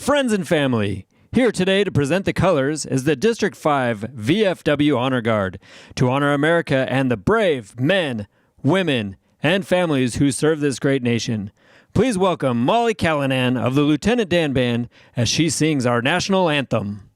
Friends and family, here today to present the colors is the District 5 VFW Honor Guard to honor America and the brave men, women, and families who serve this great nation. Please welcome Molly Callanan of the Lieutenant Dan Band as she sings our national anthem.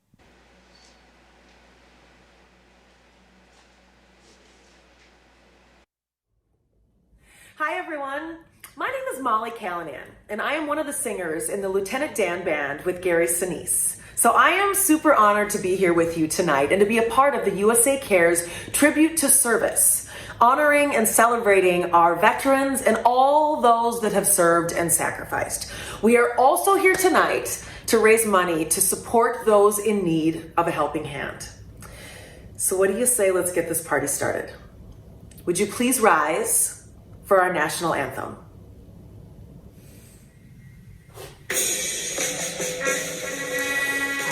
Hi everyone, my name is Molly Callanan, and I am one of the singers in the Lieutenant Dan Band with Gary Sinise. So I am super honored to be here with you tonight and to be a part of the USA Cares Tribute to Service, honoring and celebrating our veterans and all those that have served and sacrificed. We are also here tonight to raise money to support those in need of a helping hand. So what do you say, let's get this party started. Would you please rise for our national anthem?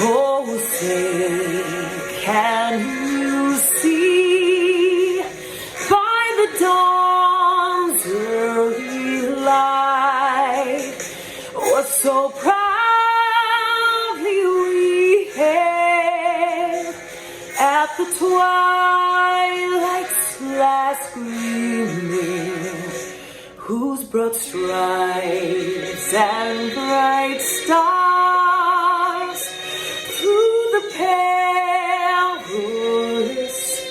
Oh, say, can you see by the dawn's early light what so proudly we hailed at the twilight's last gleaming, whose broad stripes and bright stars through the perilous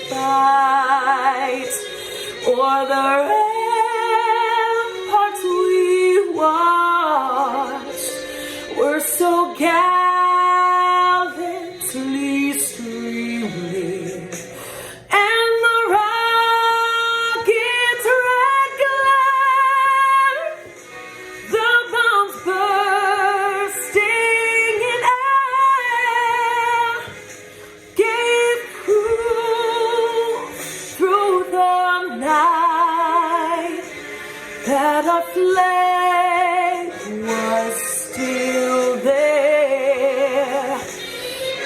fight o'er the ramparts we watched were so gallantly streaming, and the rocket's red glare, the bombs bursting in air, gave proof through the night that our flag was still there.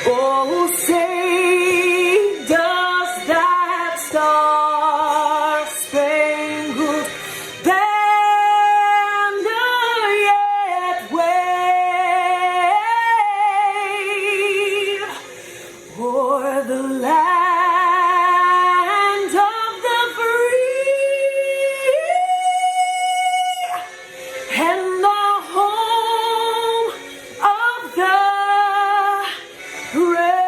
Oh, say, does that star-spangled banner yet wave o'er the land of the free and the home of the brave?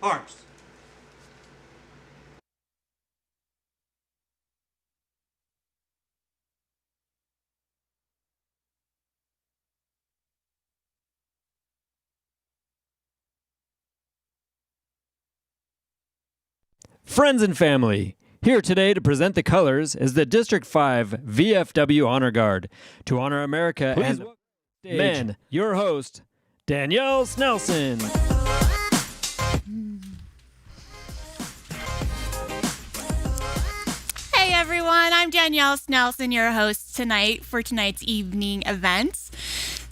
Arms. Friends and family, here today to present the colors is the District 5 VFW Honor Guard to honor America and the men, your host, Danielle Snelson. Hey everyone, I'm Danielle Snelson, your host tonight for tonight's evening events.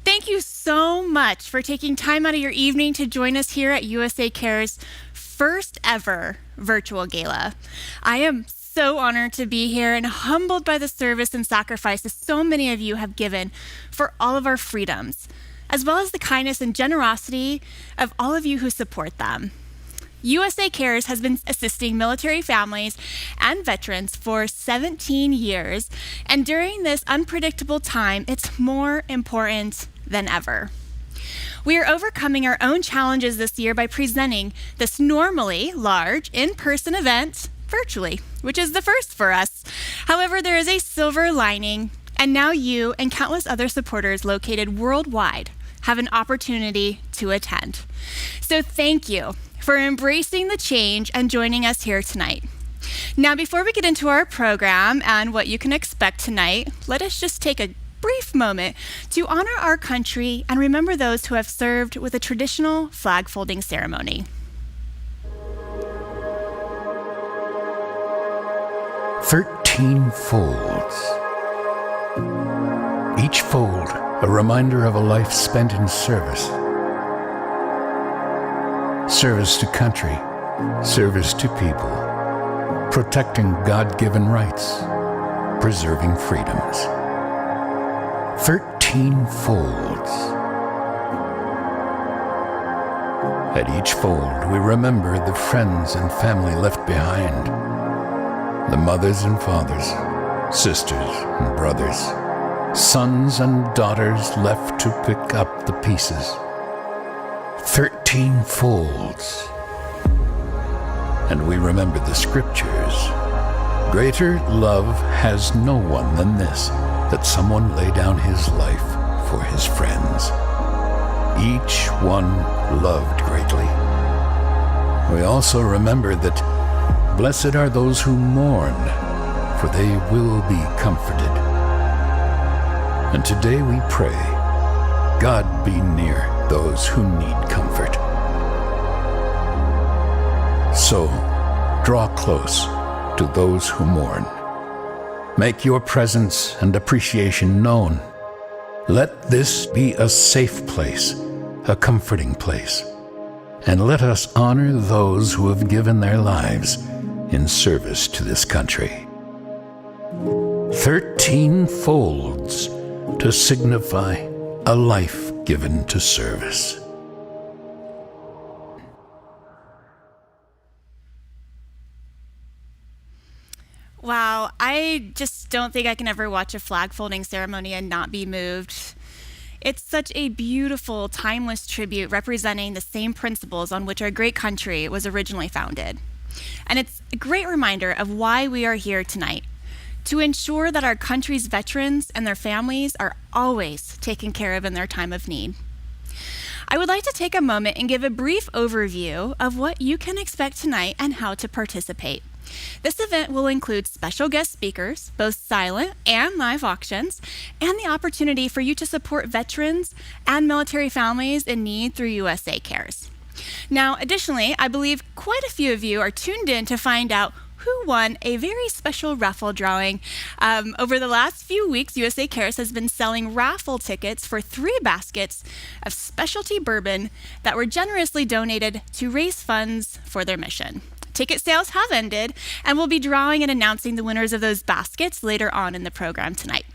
Thank you so much for taking time out of your evening to join us here at USA Cares' first ever virtual gala. I am so honored to be here and humbled by the service and sacrifices so many of you have given for all of our freedoms, as well as the kindness and generosity of all of you who support them. USA Cares has been assisting military families and veterans for 17 years, and during this unpredictable time, it's more important than ever. We are overcoming our own challenges this year by presenting this normally large in-person event virtually, which is the first for us. However, there is a silver lining, and now you and countless other supporters located worldwide have an opportunity to attend. So thank you for embracing the change and joining us here tonight. Now, before we get into our program and what you can expect tonight, let us just take a brief moment to honor our country and remember those who have served with a traditional flag folding ceremony. 13 folds. Each fold a reminder of a life spent in service. service to country, service to people, protecting God-given rights, preserving freedoms. 13 folds. At each fold, we remember the friends and family left behind, the mothers and fathers, sisters and brothers, sons and daughters left to pick up the pieces. 13 folds. And we remember the scriptures. Greater love has no one than this, that someone lay down his life for his friends. Each one loved greatly. We also remember that blessed are those who mourn, for they will be comforted. And today we pray, God be near those who need comfort. So, draw close to those who mourn. Make your presence and appreciation known. Let this be a safe place, a comforting place. And let us honor those who have given their lives in service to this country. 13 folds to signify a life given to service. Wow, I just don't think I can ever watch a flag folding ceremony and not be moved. It's such a beautiful, timeless tribute representing the same principles on which our great country was originally founded. And it's a great reminder of why we are here tonight, to ensure that our country's veterans and their families are always taken care of in their time of need. I would like to take a moment and give a brief overview of what you can expect tonight and how to participate. This event will include special guest speakers, both silent and live auctions, and the opportunity for you to support veterans and military families in need through USA Cares. Now, additionally, I believe quite a few of you are tuned in to find out who won a very special raffle drawing. Over the last few weeks, USA Cares has been selling raffle tickets for 3 baskets of specialty bourbon that were generously donated to raise funds for their mission. Ticket sales have ended, and we'll be drawing and announcing the winners of those baskets later on in the program tonight.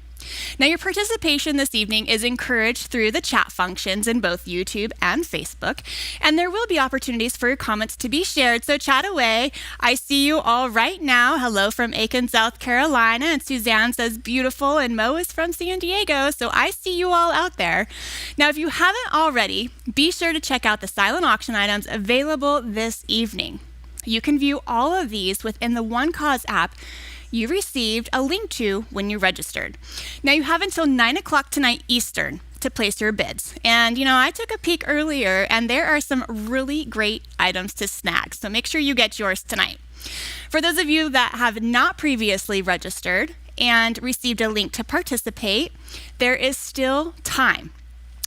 Now, your participation this evening is encouraged through the chat functions in both YouTube and Facebook, and there will be opportunities for your comments to be shared, so chat away. I see you all right now. Hello from Aiken, South Carolina, and Suzanne says beautiful, and Mo is from San Diego, so I see you all out there. Now, if you haven't already, be sure to check out the silent auction items available this evening. You can view all of these within the One Cause app you received a link to when you registered. Now, you have until 9 o'clock tonight Eastern to place your bids. And, I took a peek earlier, and there are some really great items to snag, so make sure you get yours tonight. For those of you that have not previously registered and received a link to participate, there is still time.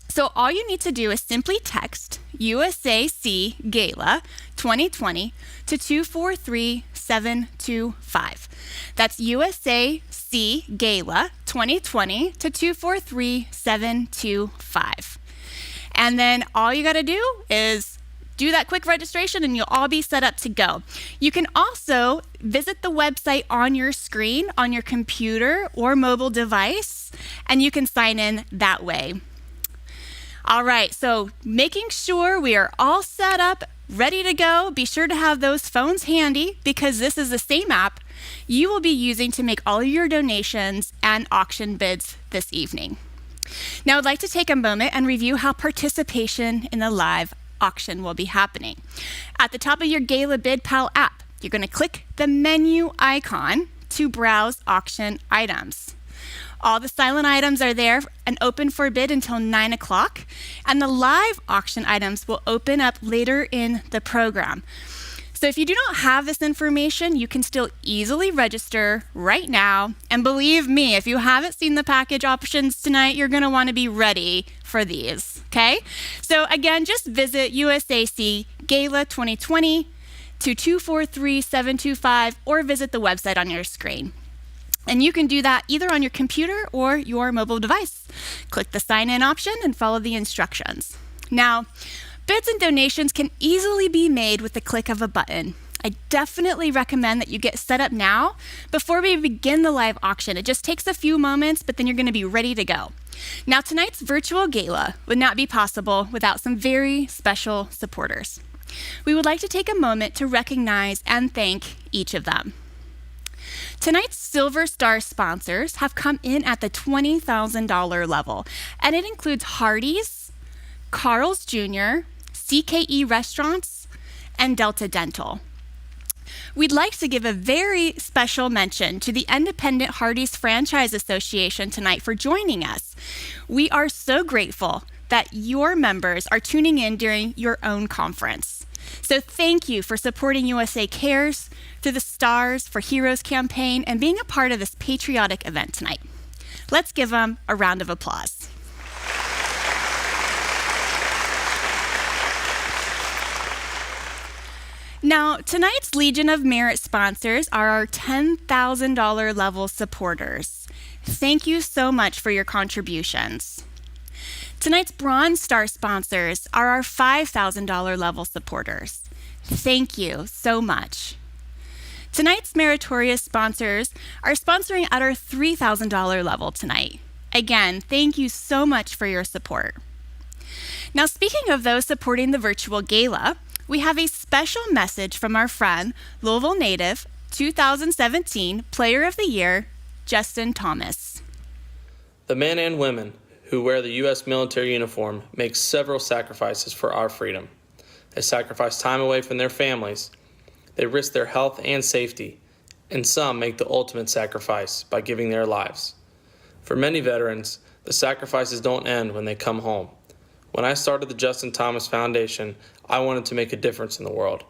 So all you need to do is simply text USAC Gala 2020 to 243725. That's USAC Gala 2020 to 243725. And then all you got to do is do that quick registration and you'll all be set up to go. You can also visit the website on your screen, on your computer or mobile device, and you can sign in that way. All right, so making sure we are all set up, ready to go. Be sure to have those phones handy because this is the same app you will be using to make all of your donations and auction bids this evening. Now, I'd like to take a moment and review how participation in the live auction will be happening. At the top of your Gala Bid Pal app, you're going to click the menu icon to browse auction items. All the silent items are there and open for bid until 9 o'clock, and the live auction items will open up later in the program. So if you do not have this information, you can still easily register right now. And believe me, if you haven't seen the package options tonight, you're going to want to be ready for these, okay? So again, just visit USAC Gala 2020 to 243725 or visit the website on your screen. And you can do that either on your computer or your mobile device. Click the sign in option and follow the instructions. Now, Bids and donations can easily be made with the click of a button. I definitely recommend that you get set up now before we begin the live auction. It just takes a few moments, but then you're going to be ready to go. Now, tonight's virtual gala would not be possible without some very special supporters. We would like to take a moment to recognize and thank each of them. Tonight's Silver Star sponsors have come in at the $20,000 level, and it includes Hardee's, Carl's Jr., CKE Restaurants, and Delta Dental. We'd like to give a very special mention to the Independent Hardee's Franchise Association tonight for joining us. We are so grateful that your members are tuning in during your own conference. So thank you for supporting USA Cares through the Stars for Heroes campaign and being a part of this patriotic event tonight. Let's give them a round of applause. Now, tonight's Legion of Merit sponsors are our $10,000 level supporters. Thank you so much for your contributions. Tonight's Bronze Star sponsors are our $5,000 level supporters. Thank you so much. Tonight's meritorious sponsors are sponsoring at our $3,000 level tonight. Again, thank you so much for your support. Now, speaking of those supporting the virtual gala, we have a special message from our friend, Louisville native, 2017 Player of the Year, Justin Thomas. The men and women who wear the U.S. military uniform make several sacrifices for our freedom. They sacrifice time away from their families. They risk their health and safety, and some make the ultimate sacrifice by giving their lives. For many veterans, the sacrifices don't end when they come home. When I started the Justin Thomas Foundation, I wanted to make a difference in the world.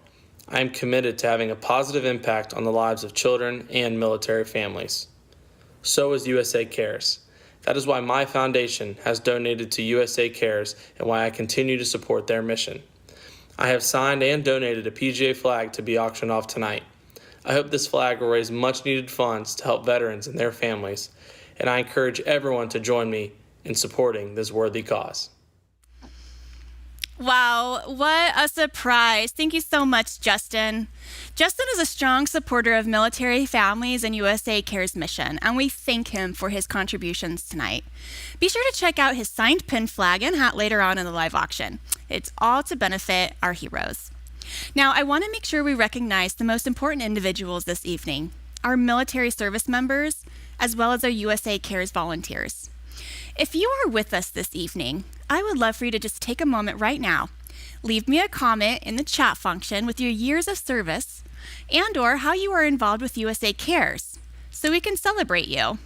I am committed to having a positive impact on the lives of children and military families. So is USA Cares. That is why my foundation has donated to USA Cares and why I continue to support their mission. I have signed and donated a PGA flag to be auctioned off tonight. I hope this flag will raise much needed funds to help veterans and their families, and I encourage everyone to join me in supporting this worthy cause. Wow, what a surprise. Thank you so much, Justin. Justin is a strong supporter of military families and USA Cares mission, and we thank him for his contributions tonight. Be sure to check out his signed pin flag and hat later on in the live auction. It's all to benefit our heroes. Now, I want to make sure we recognize the most important individuals this evening, our military service members, as well as our USA Cares volunteers. If you are with us this evening, I would love for you to just take a moment right now. Leave me a comment in the chat function with your years of service and or how you are involved with USA Cares so we can celebrate you.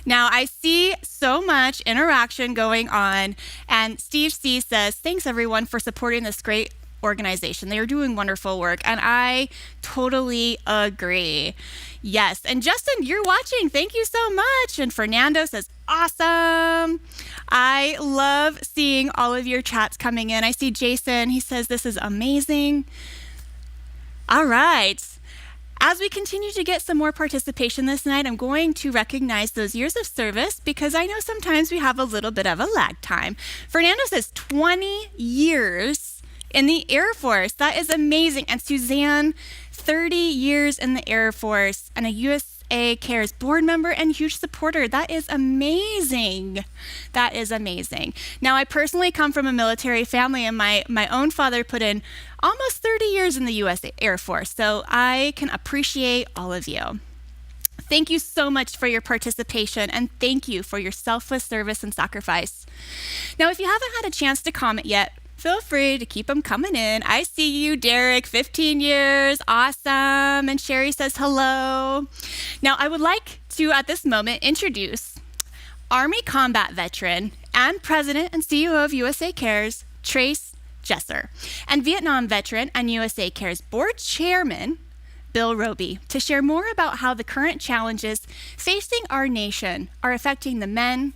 Now, I see so much interaction going on, and Steve C says, thanks everyone for supporting this great organization. They are doing wonderful work, and I totally agree. Yes, and Justin, you're watching. Thank you so much. And Fernando says, awesome. I love seeing all of your chats coming in. I see Jason. He says, this is amazing. All right. As we continue to get some more participation this night, I'm going to recognize those years of service because I know sometimes we have a little bit of a lag time. Fernando says 20 years in the Air Force. That is amazing. And Suzanne, 30 years in the Air Force and a USA Cares board member and huge supporter. That is amazing. That is amazing. Now, I personally come from a military family, and my own father put in almost 30 years in the U.S. Air Force, so I can appreciate all of you. Thank you so much for your participation, and thank you for your selfless service and sacrifice. Now, if you haven't had a chance to comment yet, feel free to keep them coming in. I see you, Derek, 15 years, awesome. And Sherry says hello. Now, I would like to, at this moment, introduce Army combat veteran and president and CEO of USA Cares, Trace Jesser, and Vietnam veteran and USA Cares board chairman, Bill Roby, to share more about how the current challenges facing our nation are affecting the men,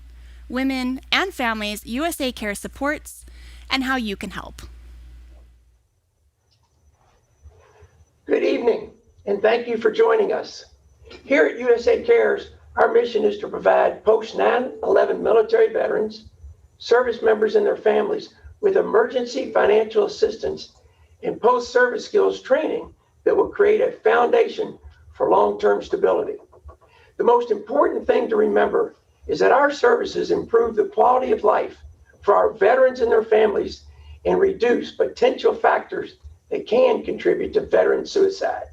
women, and families USA Cares supports, and how you can help. Good evening, and thank you for joining us. Here at USA Cares, our mission is to provide post 9/11 military veterans, service members and their families with emergency financial assistance and post-service skills training that will create a foundation for long-term stability. The most important thing to remember is that our services improve the quality of life for our veterans and their families and reduce potential factors that can contribute to veteran suicide.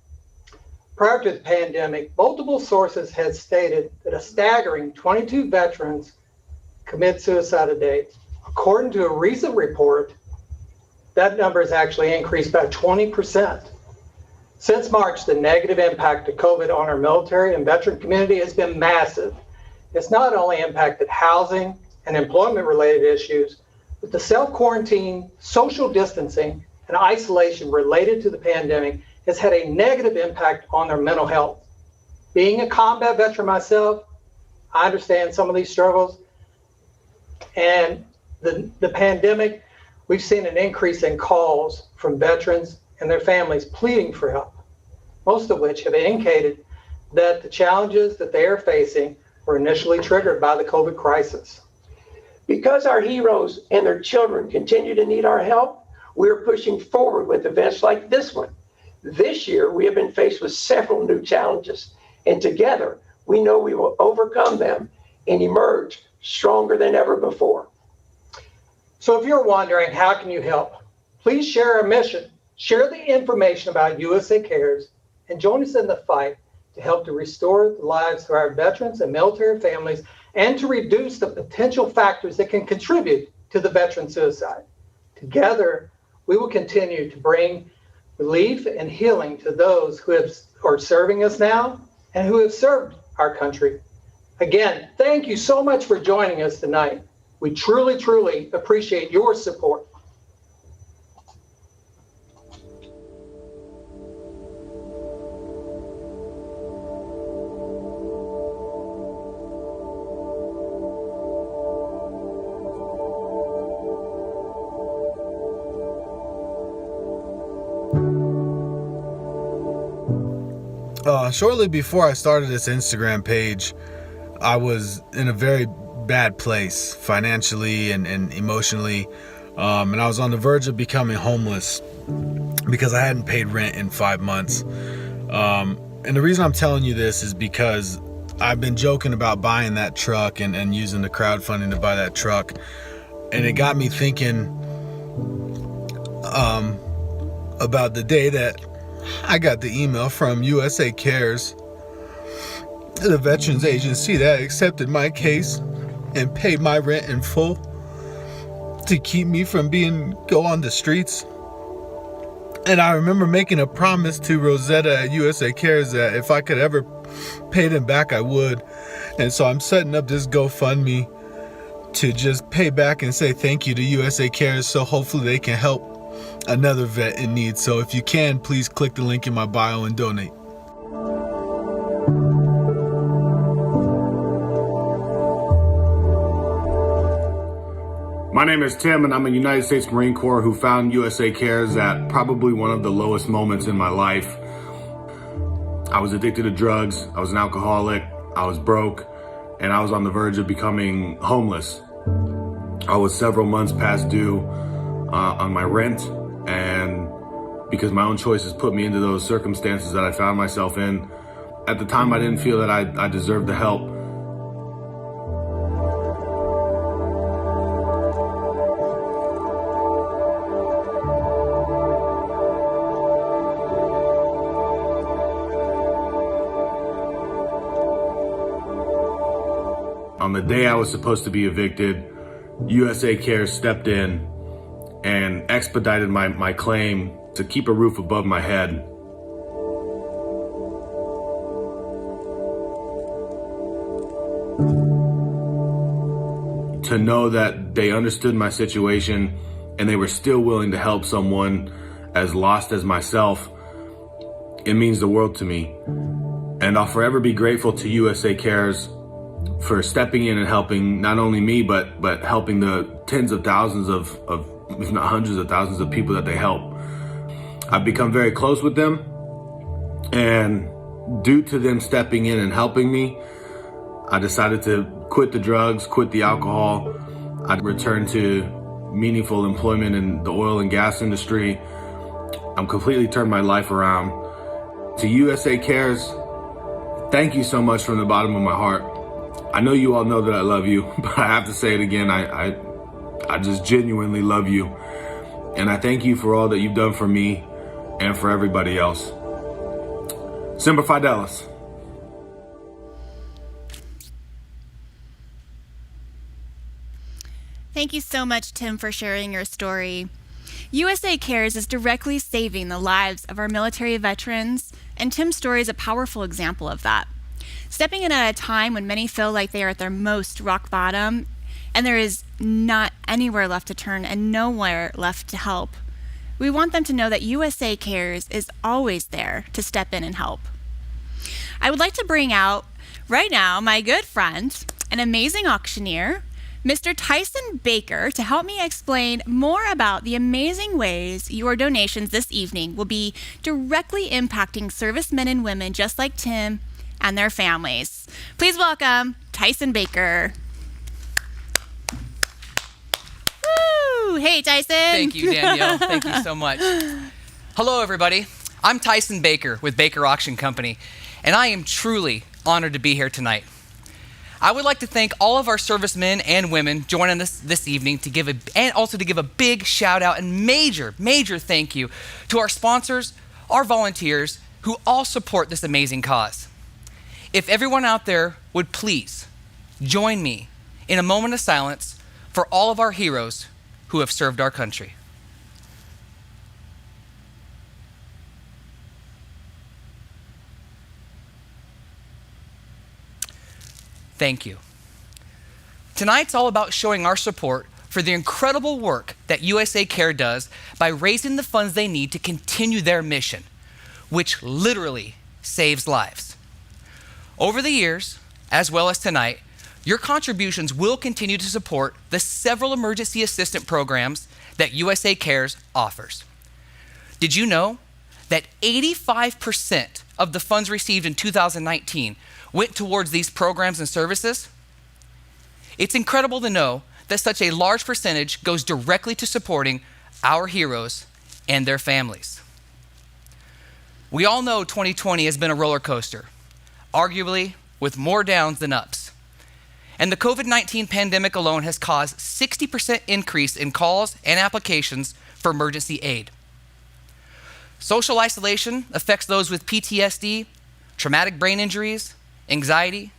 Prior to the pandemic, multiple sources had stated that a staggering 22 veterans commit suicide a day. According to a recent report, that number has actually increased by 20%. Since March, the negative impact of COVID on our military and veteran community has been massive. It's not only impacted housing and employment-related issues, but the self-quarantine, social distancing, and isolation related to the pandemic has had a negative impact on their mental health. Being a combat veteran myself, I understand some of these struggles. And the pandemic, we've seen an increase in calls from veterans and their families pleading for help, most of which have indicated that the challenges that they are facing were initially triggered by the COVID crisis. Because our heroes and their children continue to need our help, we are pushing forward with events like this one. This year, we have been faced with several new challenges, and together, we know we will overcome them and emerge stronger than ever before. So if you're wondering, how can you help? Please share our mission, share the information about USA Cares, and join us in the fight to help to restore the lives of our veterans and military families and to reduce the potential factors that can contribute to the veteran suicide. Together, we will continue to bring relief and healing to those who are serving us now and who have served our country. Again, thank you so much for joining us tonight. We truly, truly appreciate your support. Shortly before I started this Instagram page, I was in a very bad place financially and emotionally, and I was on the verge of becoming homeless because I hadn't paid rent in 5 months. And the reason I'm telling you this is because I've been joking about buying that truck and using the crowdfunding to buy that truck, and it got me thinking about the day that I got the email from USA Cares, the Veterans Agency that accepted my case and paid my rent in full to keep me from go on the streets. And I remember making a promise to Rosetta at USA Cares that if I could ever pay them back, I would. And so I'm setting up this GoFundMe to just pay back and say thank you to USA Cares, so hopefully they can help another vet in need. So if you can, please click the link in my bio and donate. My name is Tim, and I'm a United States Marine Corps who found USA Cares at probably one of the lowest moments in my life. I was addicted to drugs, I was an alcoholic, I was broke, and I was on the verge of becoming homeless. I was several months past due on my rent, and because my own choices put me into those circumstances that I found myself in, at the time I didn't feel that I deserved the help. On the day I was supposed to be evicted, USA Cares stepped in and expedited my claim to keep a roof above my head. To know that they understood my situation and they were still willing to help someone as lost as myself, it means the world to me. And I'll forever be grateful to USA Cares for stepping in and helping not only me, but helping the tens of thousands of if not hundreds of thousands of people that they help. I've become very close with them, and due to them stepping in and helping me, I decided to quit the drugs, quit the alcohol. I'd return to meaningful employment in the oil and gas industry. I'm completely turned my life around. To USA Cares, thank you so much from the bottom of my heart. I know you all know that I love you, but I have to say it again. I just genuinely love you. And I thank you for all that you've done for me and for everybody else. Semper Fidelis. Thank you so much, Tim, for sharing your story. USA Cares is directly saving the lives of our military veterans, and Tim's story is a powerful example of that. Stepping in at a time when many feel like they are at their most rock bottom, and there is not anywhere left to turn and nowhere left to help. We want them to know that USA Cares is always there to step in and help. I would like to bring out right now my good friend, an amazing auctioneer, Mr. Tyson Baker, to help me explain more about the amazing ways your donations this evening will be directly impacting servicemen and women just like Tim and their families. Please welcome Tyson Baker. Woo! Hey, Tyson. Thank you, Danielle. Thank you so much. Hello, everybody. I'm Tyson Baker with Baker Auction Company, and I am truly honored to be here tonight. I would like to thank all of our servicemen and women joining us this evening and also to give a big shout out and major thank you to our sponsors, our volunteers, who all support this amazing cause. If everyone out there would please join me in a moment of silence for all of our heroes who have served our country. Thank you. Tonight's all about showing our support for the incredible work that USA Care does by raising the funds they need to continue their mission, which literally saves lives. Over the years, as well as tonight, your contributions will continue to support the several emergency assistance programs that USA Cares offers. Did you know that 85% of the funds received in 2019 went towards these programs and services? It's incredible to know that such a large percentage goes directly to supporting our heroes and their families. We all know 2020 has been a roller coaster, arguably with more downs than ups. And the COVID-19 pandemic alone has caused 60% increase in calls and applications for emergency aid. Social isolation affects those with PTSD, traumatic brain injuries, anxiety,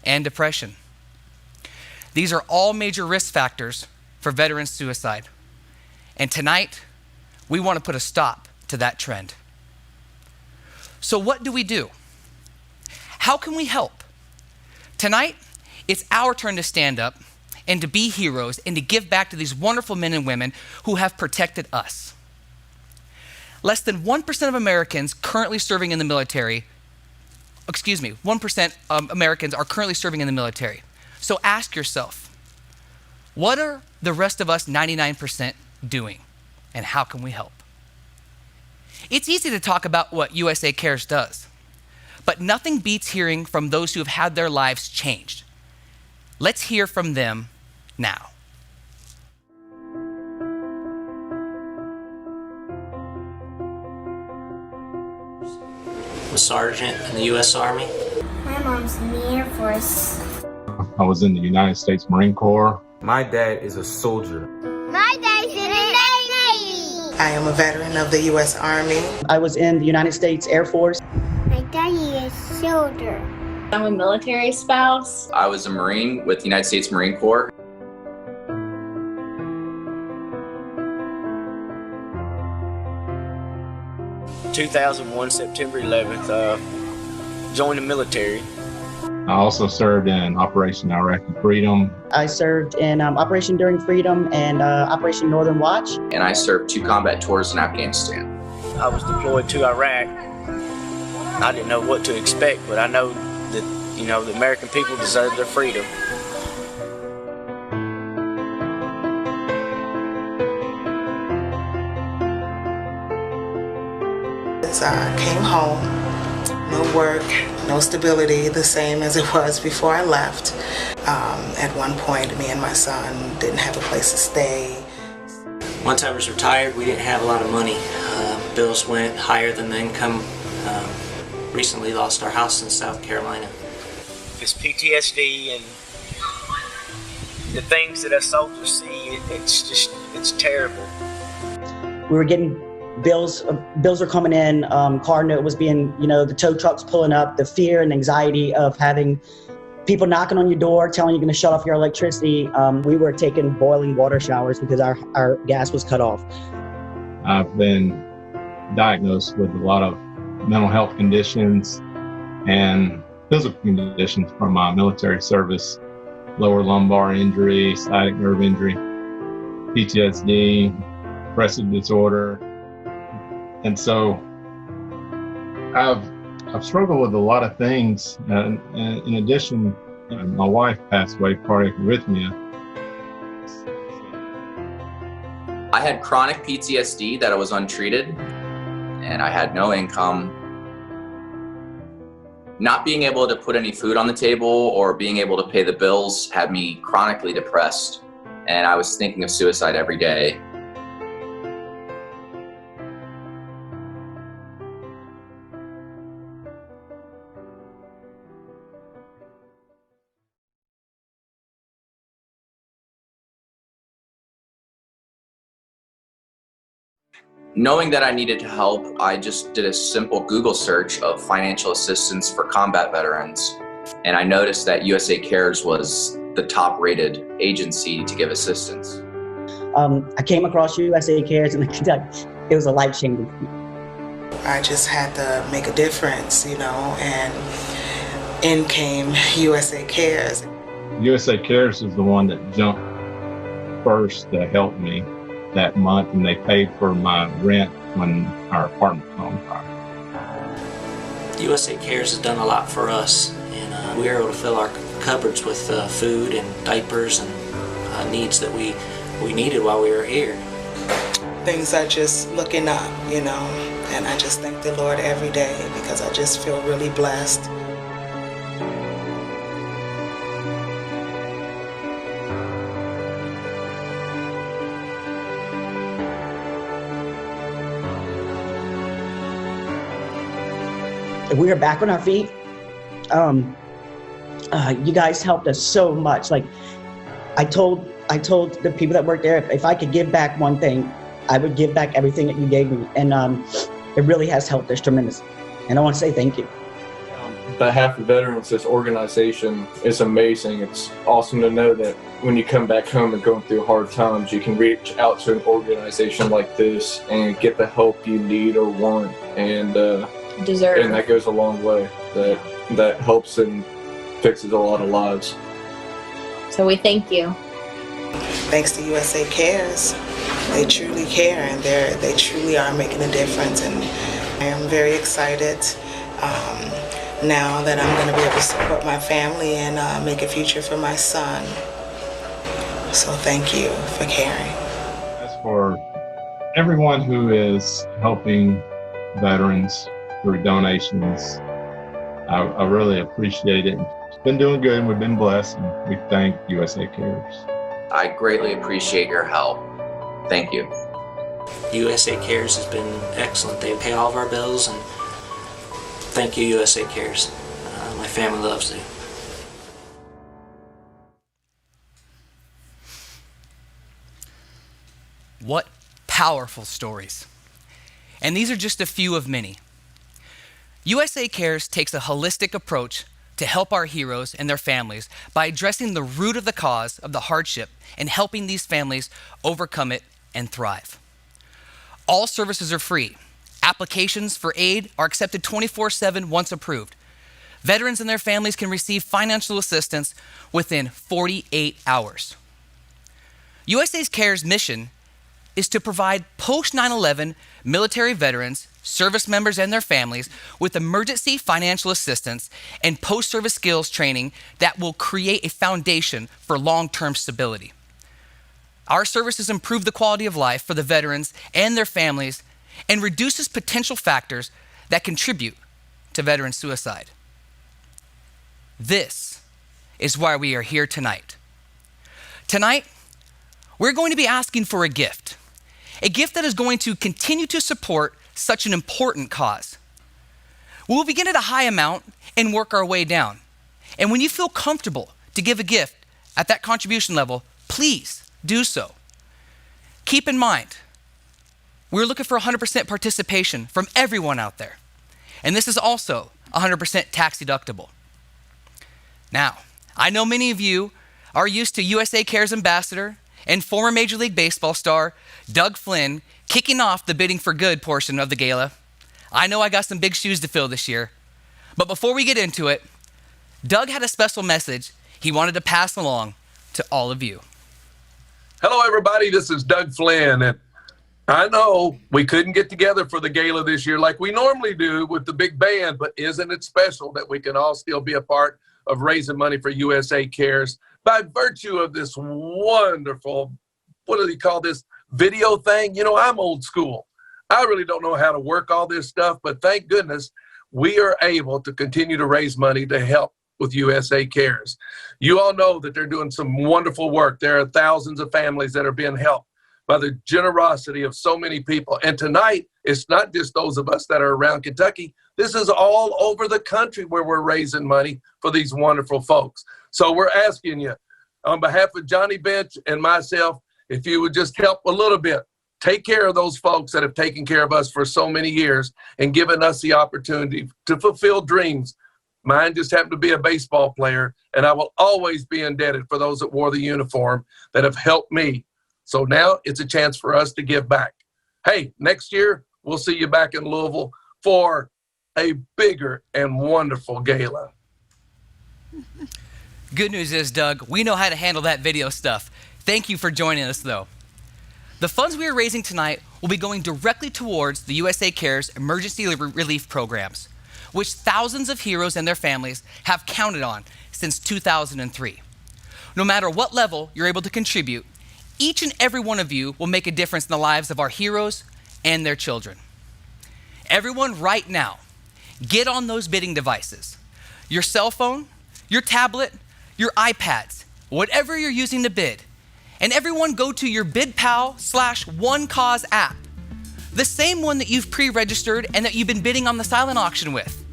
and depression. These are all major risk factors for veteran suicide. And tonight, we want to put a stop to that trend. So what do we do? How can we help? Tonight, it's our turn to stand up and to be heroes and to give back to these wonderful men and women who have protected us. Less than 1% of Americans currently serving in the military 1% of Americans are currently serving in the military. So ask yourself, what are the rest of us 99% doing, and how can we help? It's easy to talk about what USA Cares does, but nothing beats hearing from those who have had their lives changed. Let's hear from them now. I'm a sergeant in the U.S. Army. My mom's in the Air Force. I was in the United States Marine Corps. My dad is a soldier. My dad's in the Navy. I am a veteran of the U.S. Army. I was in the United States Air Force. My daddy is a soldier. I'm a military spouse. I was a Marine with the United States Marine Corps. In 2001, September 11th, joined the military. I also served in Operation Iraqi Freedom. I served in Operation Enduring Freedom and Operation Northern Watch. And I served 2 combat tours in Afghanistan. I was deployed to Iraq. I didn't know what to expect, but I know that, the American people deserve their freedom. I came home, no work, no stability, the same as it was before I left. At one point, me and my son didn't have a place to stay. Once I was retired, we didn't have a lot of money. Bills went higher than the income. Recently lost our house in South Carolina. This PTSD and the things that us soldiers see, it's terrible. We were getting bills were coming in, car note was being, the tow trucks pulling up, the fear and anxiety of having people knocking on your door, telling you're going to shut off your electricity. We were taking boiling water showers because our gas was cut off. I've been diagnosed with a lot of mental health conditions and physical conditions from my military service, lower lumbar injury, sciatic nerve injury, PTSD, depressive disorder. And so I've struggled with a lot of things. And in addition, my wife passed away, cardiac arrhythmia. I had chronic PTSD that I was untreated, and I had no income. Not being able to put any food on the table or being able to pay the bills had me chronically depressed, and I was thinking of suicide every day. Knowing that I needed help, I just did a simple Google search of financial assistance for combat veterans, and I noticed that USA Cares was the top-rated agency to give assistance. I came across USA Cares, and it was a life-changing. I just had to make a difference, and in came USA Cares. USA Cares is the one that jumped first to help me that month, and they paid for my rent when our apartment was on fire. USA Cares has done a lot for us, and we were able to fill our cupboards with food and diapers and needs that we needed while we were here. Things are just looking up, and I just thank the Lord every day because I just feel really blessed. We are back on our feet. You guys helped us so much. Like I told the people that worked there, if I could give back one thing, I would give back everything that you gave me. And it really has helped us tremendously. And I want to say thank you. On behalf of veterans, this organization is amazing. It's awesome to know that when you come back home and going through hard times, you can reach out to an organization like this and get the help you need or want. And deserve. And that goes a long way. That helps and fixes a lot of lives. So we thank you. Thanks to USA Cares. They truly care, and they truly are making a difference. And I am very excited now that I'm going to be able to support my family and make a future for my son. So thank you for caring. As for everyone who is helping veterans through donations, I really appreciate it. It's been doing good, and we've been blessed, and we thank USA Cares. I greatly appreciate your help. Thank you. USA Cares has been excellent. They pay all of our bills, and thank you, USA Cares. My family loves you. What powerful stories. And these are just a few of many. USA Cares takes a holistic approach to help our heroes and their families by addressing the root of the cause of the hardship and helping these families overcome it and thrive. All services are free. Applications for aid are accepted 24/7 once approved. Veterans and their families can receive financial assistance within 48 hours. USA Cares' mission is to provide post-9/11 military veterans, service members and their families with emergency financial assistance and post-service skills training that will create a foundation for long-term stability. Our services improve the quality of life for the veterans and their families and reduces potential factors that contribute to veteran suicide. This is why we are here tonight. Tonight, we're going to be asking for a gift. a gift that is going to continue to support such an important cause. We will begin at a high amount and work our way down. And when you feel comfortable to give a gift at that contribution level, please do so. Keep in mind, we're looking for 100% participation from everyone out there. And this is also 100% tax deductible. Now, I know many of you are used to USA Cares ambassador and former Major League Baseball star Doug Flynn kicking off the Bidding for Good portion of the gala. I know I got some big shoes to fill this year. But before we get into it, Doug had a special message he wanted to pass along to all of you. Hello, everybody. This is Doug Flynn. And I know we couldn't get together for the gala this year like we normally do with the big band, but isn't it special that we can all still be a part of raising money for USA Cares by virtue of this wonderful, what do they call this, video thing? You know, I'm old school. I really don't know how to work all this stuff, but thank goodness we are able to continue to raise money to help with USA Cares. You all know that they're doing some wonderful work. There are thousands of families that are being helped by the generosity of so many people. And tonight, it's not just those of us that are around Kentucky. This is all over the country where we're raising money for these wonderful folks. So we're asking you, on behalf of Johnny Bench and myself, if you would just help a little bit, take care of those folks that have taken care of us for so many years and given us the opportunity to fulfill dreams. Mine just happened to be a baseball player, and I will always be indebted for those that wore the uniform that have helped me. So now it's a chance for us to give back. Hey, next year, we'll see you back in Louisville for a bigger and wonderful gala. Good news is, Doug, we know how to handle that video stuff. Thank you for joining us, though. The funds we are raising tonight will be going directly towards the USA Cares emergency relief programs, which thousands of heroes and their families have counted on since 2003. No matter what level you're able to contribute, each and every one of you will make a difference in the lives of our heroes and their children. Everyone right now, get on those bidding devices. Your cell phone, your tablet, your iPads, whatever you're using to bid. And everyone go to your BidPal/OneCause app, the same one that you've pre-registered and that you've been bidding on the silent auction with,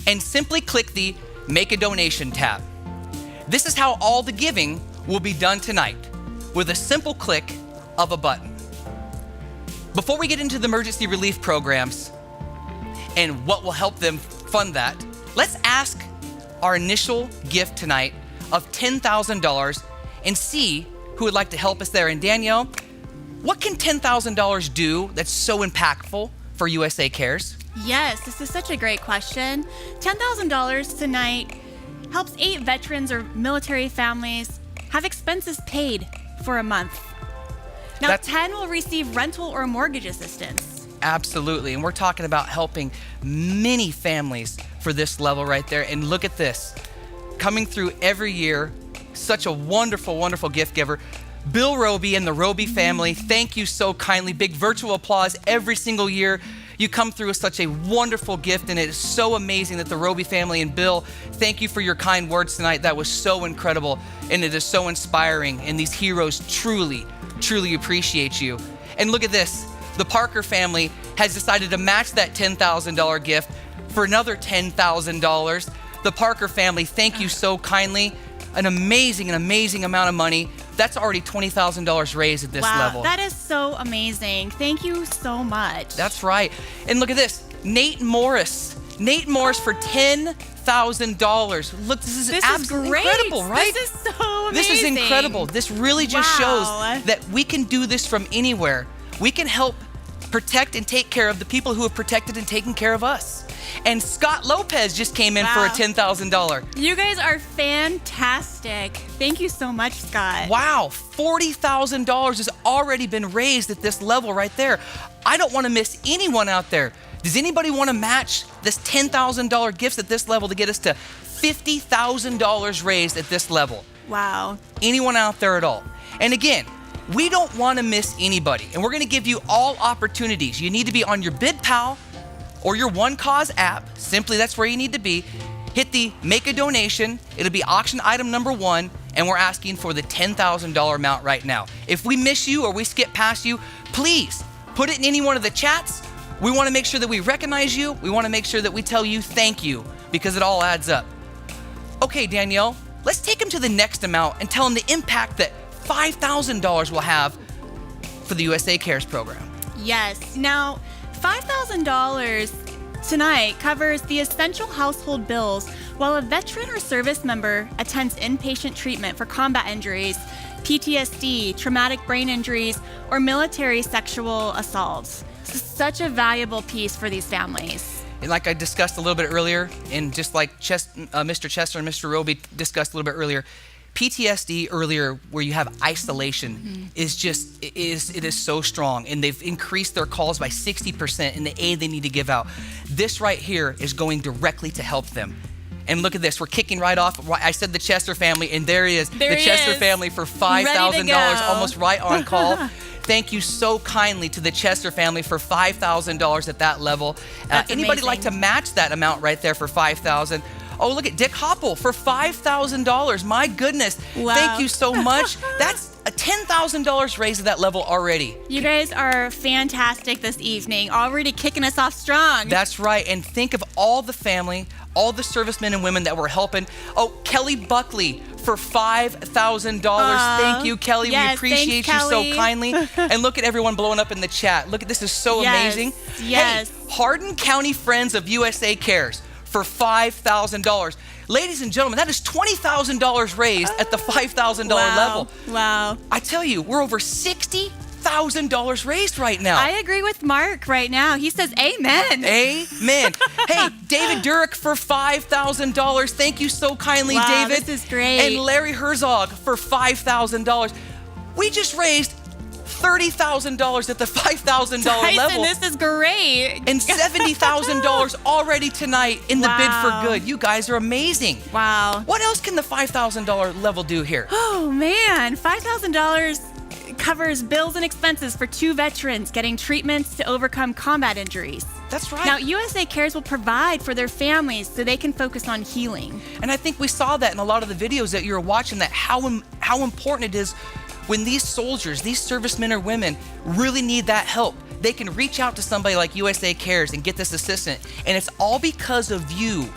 and simply click the Make a Donation tab. This is how all the giving will be done tonight, with a simple click of a button. Before we get into the emergency relief programs and what will help them fund that, let's ask our initial gift tonight of $10,000 and see who would like to help us there. And Danielle, what can $10,000 do that's so impactful for USA Cares? Yes, this is such a great question. $10,000 tonight helps 8 veterans or military families have expenses paid for a month. Now, 10 will receive rental or mortgage assistance. Absolutely, and we're talking about helping many families for this level right there. And look at this, coming through every year, such a wonderful, wonderful gift giver. Bill Roby and the Roby family, thank you so kindly. Big virtual applause every single year. You come through with such a wonderful gift, and it is so amazing that the Roby family and Bill, thank you for your kind words tonight. That was so incredible, and it is so inspiring, and these heroes truly, truly appreciate you. And look at this. The Parker family has decided to match that $10,000 gift for another $10,000. The Parker family, thank you so kindly. An amazing amount of money. That's already $20,000 raised at this level. That is so amazing. Thank you so much. That's right. And look at this. Nate Morris for $10,000. Look, this is absolutely great. Incredible, right? This is so amazing. This is incredible. This really just shows that we can do this from anywhere. We can help protect and take care of the people who have protected and taken care of us. And Scott Lopez just came in for a $10,000. You guys are fantastic. Thank you so much, Scott. Wow, $40,000 has already been raised at this level right there. I don't want to miss anyone out there. Does anybody want to match this $10,000 gifts at this level to get us to $50,000 raised at this level? Wow. Anyone out there at all? And again, we don't want to miss anybody. And we're going to give you all opportunities. You need to be on your BidPal or your OneCause app. Simply, that's where you need to be. Hit the Make a Donation. It'll be auction item number 1, and we're asking for the $10,000 amount right now. If we miss you or we skip past you, please Put it in any one of the chats. We want to make sure that we recognize you. We want to make sure that we tell you thank you, because it all adds up. Okay, Danielle, let's take him to the next amount and tell him the impact that $5,000 will have for the USA Cares program. Yes. Now, $5,000 tonight covers the essential household bills while a veteran or service member attends inpatient treatment for combat injuries, PTSD, traumatic brain injuries, or military sexual assaults. This is such a valuable piece for these families. And like I discussed a little bit earlier, and just like Mr. Chester and Mr. Roby discussed a little bit earlier, PTSD earlier, where you have isolation, it is so strong, and they've increased their calls by 60% in the aid they need to give out. This right here is going directly to help them. And look at this, we're kicking right off. I said the Chester family, and there he is, the Chester family for $5,000, almost right on call. Thank you so kindly to the Chester family for $5,000 at that level. Anybody amazing. like to match that amount right there for $5,000? Oh, look at Dick Hopple for $5,000. My goodness. Wow. Thank you so much. That's a $10,000 raise at that level already. You guys are fantastic this evening, already kicking us off strong. That's right. And think of all the family, all the servicemen and women that we're helping. Oh, Kelly Buckley for $5,000. Thank you, Kelly. Yes, we appreciate thanks, you Kelly. so kindly. And look at everyone blowing up in the chat. Look at this, is so amazing. Yes. Hey, Hardin County Friends of USA Cares for $5,000. Ladies and gentlemen, that is $20,000 raised at the $5,000 level. Wow. I tell you, we're over $60,000 raised right now. I agree with Mark right now. He says amen. Amen. Hey, David Durek for $5,000. Thank you so kindly, Wow, David. this is great. And Larry Herzog for $5,000. We just raised $30,000 at the $5,000 level. This is great. And $70,000 already tonight in the bid for good. You guys are amazing. Wow. What else can the $5,000 level do here? Oh, man. $5,000 covers bills and expenses for 2 veterans getting treatments to overcome combat injuries. That's right. Now, USA Cares will provide for their families so they can focus on healing. And I think we saw that in a lot of the videos that you were watching, that how important it is when these soldiers, these servicemen or women really need that help. They can reach out to somebody like USA Cares and get this assistance. And it's all because of you.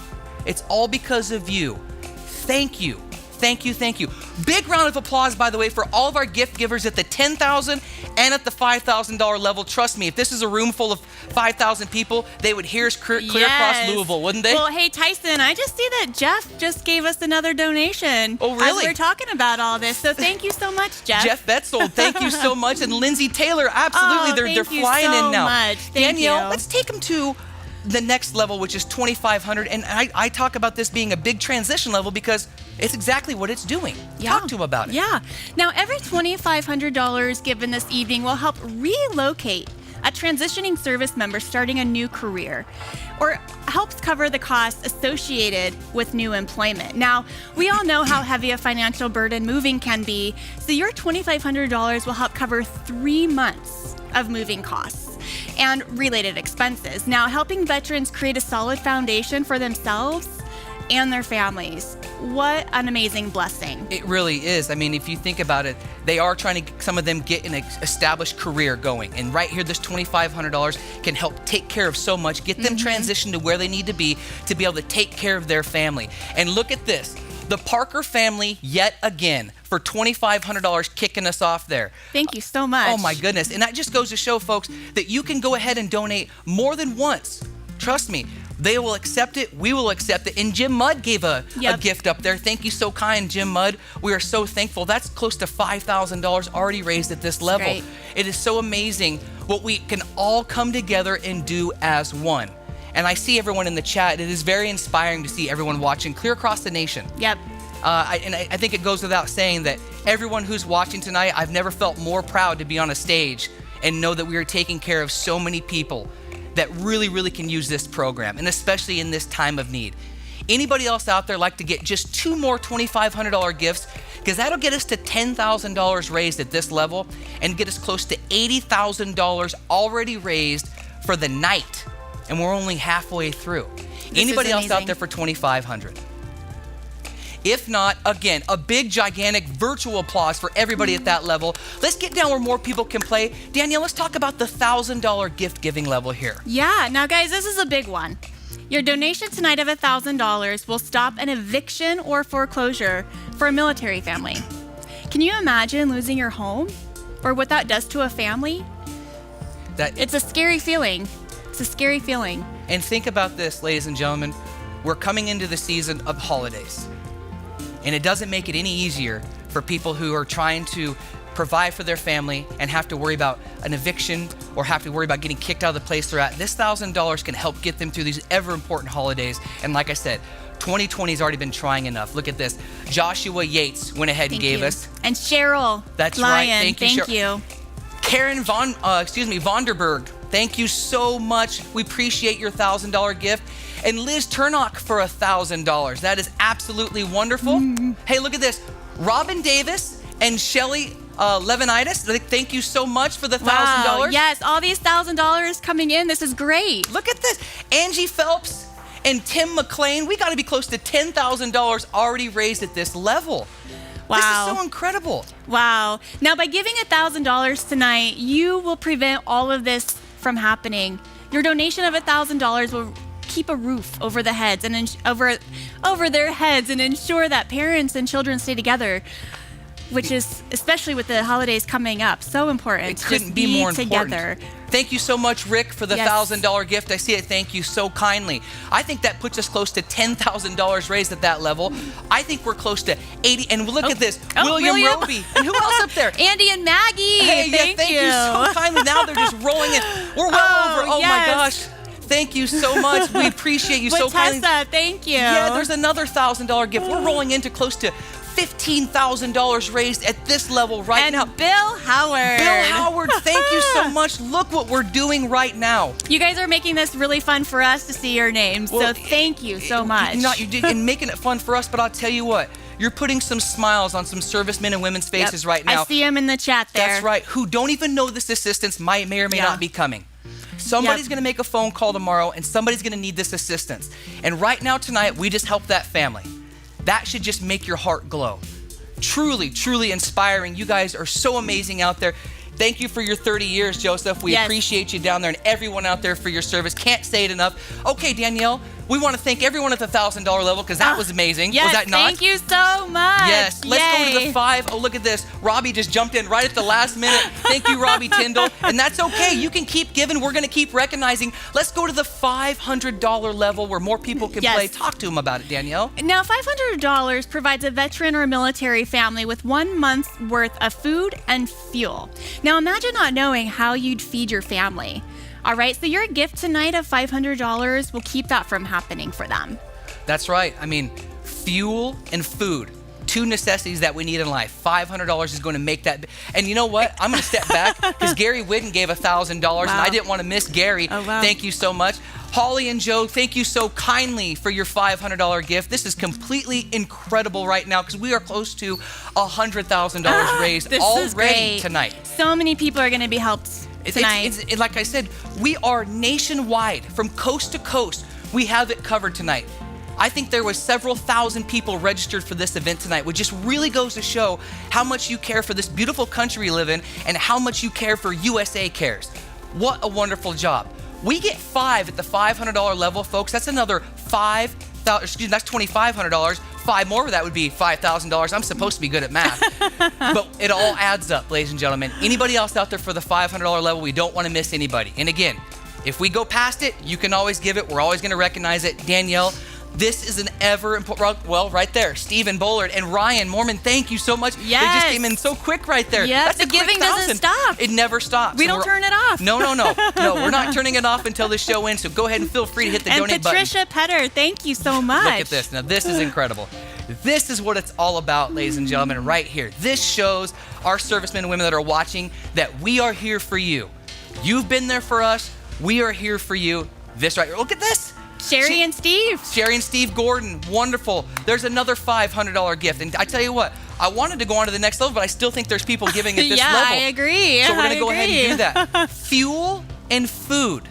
It's all because of you. Thank you. Thank you, thank you. Big round of applause, by the way, for all of our gift givers at the $10,000 and at the $5,000 level. Trust me, if this is a room full of 5,000 people, they would hear us clear across Louisville, wouldn't they? Well, hey, Tyson, I just see that Jeff just gave us another donation. Oh, really? As we're talking about all this. So thank you so much, Jeff. Jeff Betzold, thank you so much. And Lindsay Taylor, absolutely. They're flying in now. Much. Thank Danielle, you. let's take them to the next level, which is $2,500. And I talk about this being a big transition level because it's exactly what it's doing. Talk to them about it. Yeah. Now, every $2,500 given this evening will help relocate a transitioning service member starting a new career, or helps cover the costs associated with new employment. Now, we all know how heavy a financial burden moving can be, so your $2,500 will help cover 3 months of moving costs and related expenses. Now, helping veterans create a solid foundation for themselves and their families. What an amazing blessing. It really is. I mean, if you think about it, they are trying to, some of them get an established career going. And right here, this $2,500 can help take care of so much, get them transitioned to where they need to be able to take care of their family. And look at this. The Parker family, yet again, for $2,500 kicking us off there. Thank you so much. Oh my goodness. And that just goes to show, folks, that you can go ahead and donate more than once. Trust me. They will accept it. We will accept it. And Jim Mudd gave a gift up there. Thank you so kind, Jim Mudd. We are so thankful. That's close to $5,000 already raised at this level. Great. It is so amazing what we can all come together and do as one. And I see everyone in the chat. It is very inspiring to see everyone watching clear across the nation. Yep. I think it goes without saying that everyone who's watching tonight, I've never felt more proud to be on a stage and know that we are taking care of so many people that really, really can use this program, and especially in this time of need. Anybody else out there like to get just 2 more $2,500 gifts? Because that'll get us to $10,000 raised at this level and get us close to $80,000 already raised for the night. And we're only halfway through. Anybody else out there for $2,500? If not, again, a big, gigantic virtual applause for everybody at that level. Let's get down where more people can play. Danielle, let's talk about the $1,000 gift giving level here. Yeah, now guys, this is a big one. Your donation tonight of $1,000 will stop an eviction or foreclosure for a military family. Can you imagine losing your home or what that does to a family? It's a scary feeling. It's a scary feeling. And think about this, ladies and gentlemen. We're coming into the season of holidays. And it doesn't make it any easier for people who are trying to provide for their family and have to worry about an eviction or have to worry about getting kicked out of the place they're at. This $1,000 can help get them through these ever important holidays. And like I said, 2020 has already been trying enough. Look at this. Joshua Yates went ahead and gave us. And Cheryl. That's Lyon, right. Thank you. Karen Vonderberg, thank you so much. We appreciate your $1,000 gift. And Liz Turnock for $1,000. That is absolutely wonderful. Hey, look at this. Robin Davis and Shelly Levinitis, thank you so much for the $1,000. Wow, yes, all these $1,000 coming in. This is great. Look at this. Angie Phelps and Tim McLean. We got to be close to $10,000 already raised at this level. Wow. This is so incredible. Wow. Now, by giving $1,000 tonight, you will prevent all of this from happening. Your donation of $1,000 will keep a roof over the heads and over their heads and ensure that parents and children stay together, which is, especially with the holidays coming up, so important. It couldn't be more important. Together. Thank you so much, Rick, for the $1,000 gift. I see it. Thank you so kindly. I think that puts us close to $10,000 raised at that level. I think we're close to 80. And look at this. William Roby. And who else up there? Andy and Maggie. Hey, thank you so kindly. Now they're just rolling in. We're well over. Oh, my gosh. Thank you so much. We appreciate you so kindly. Tessa, thank you. Yeah, there's another $1,000 gift. We're rolling into close to $15,000 raised at this level now. Bill Howard. Bill Howard, thank you so much. Look what we're doing right now. You guys are making this really fun for us to see your names, so thank you so much. And making it fun for us, but I'll tell you what, you're putting some smiles on some servicemen and women's faces right now. I see them in the chat there. That's right, who don't even know this assistance may or may not be coming. Somebody's going to make a phone call tomorrow, and somebody's going to need this assistance. And right now, tonight, we just help that family. That should just make your heart glow. Truly, truly inspiring. You guys are so amazing out there. Thank you for your 30 years, Joseph. We appreciate you down there and everyone out there for your service. Can't say it enough. Okay, Danielle, we want to thank everyone at the $1,000 level because that was amazing. Yes, was that not? Thank you so much. Yes, let's go to the 5. Oh, look at this. Robbie just jumped in right at the last minute. Thank you, Robbie Tyndall. And that's okay. You can keep giving. We're going to keep recognizing. Let's go to the $500 level where more people can play. Talk to them about it, Danielle. Now, $500 provides a veteran or military family with 1 month's worth of food and fuel. Now, imagine not knowing how you'd feed your family. All right, so your gift tonight of $500 will keep that from happening for them. That's right. I mean, fuel and food, 2 necessities that we need in life. $500 is going to make that. And you know what? I'm going to step back because Gary Whidden gave $1,000 and I didn't want to miss Gary. Oh, wow. Thank you so much. Holly and Joe, thank you so kindly for your $500 gift. This is completely incredible right now because we are close to $100,000 raised already tonight. So many people are going to be helped tonight. Like I said, we are nationwide, from coast to coast. We have it covered tonight. I think there was several thousand people registered for this event tonight, which just really goes to show how much you care for this beautiful country we live in and how much you care for USA Cares. What a wonderful job. We get 5 at the $500 level, folks. That's another that's $2,500. 5 more of that would be $5,000. I'm supposed to be good at math. But it all adds up, ladies and gentlemen. Anybody else out there for the $500 level, we don't want to miss anybody. And again, if we go past it, you can always give it. We're always going to recognize it. Danielle, this is an ever important, well, right there, Stephen Bullard and Ryan Mormon, thank you so much. Yes. They just came in so quick right there. Yes, That's the giving doesn't stop. It never stops. We don't turn it off. No, we're not turning it off until the show ends, so go ahead and feel free to hit the donate button. And Patricia Petter, thank you so much. Look at this. Now, this is incredible. This is what it's all about, ladies and gentlemen, right here. This shows our servicemen and women that are watching that we are here for you. You've been there for us. We are here for you. This right here. Look at this. Sherry and Steve Gordon, wonderful. There's another $500 gift. And I tell you what, I wanted to go on to the next level, but I still think there's people giving at this level. I agree. So we're going to go ahead and do that. Fuel and food.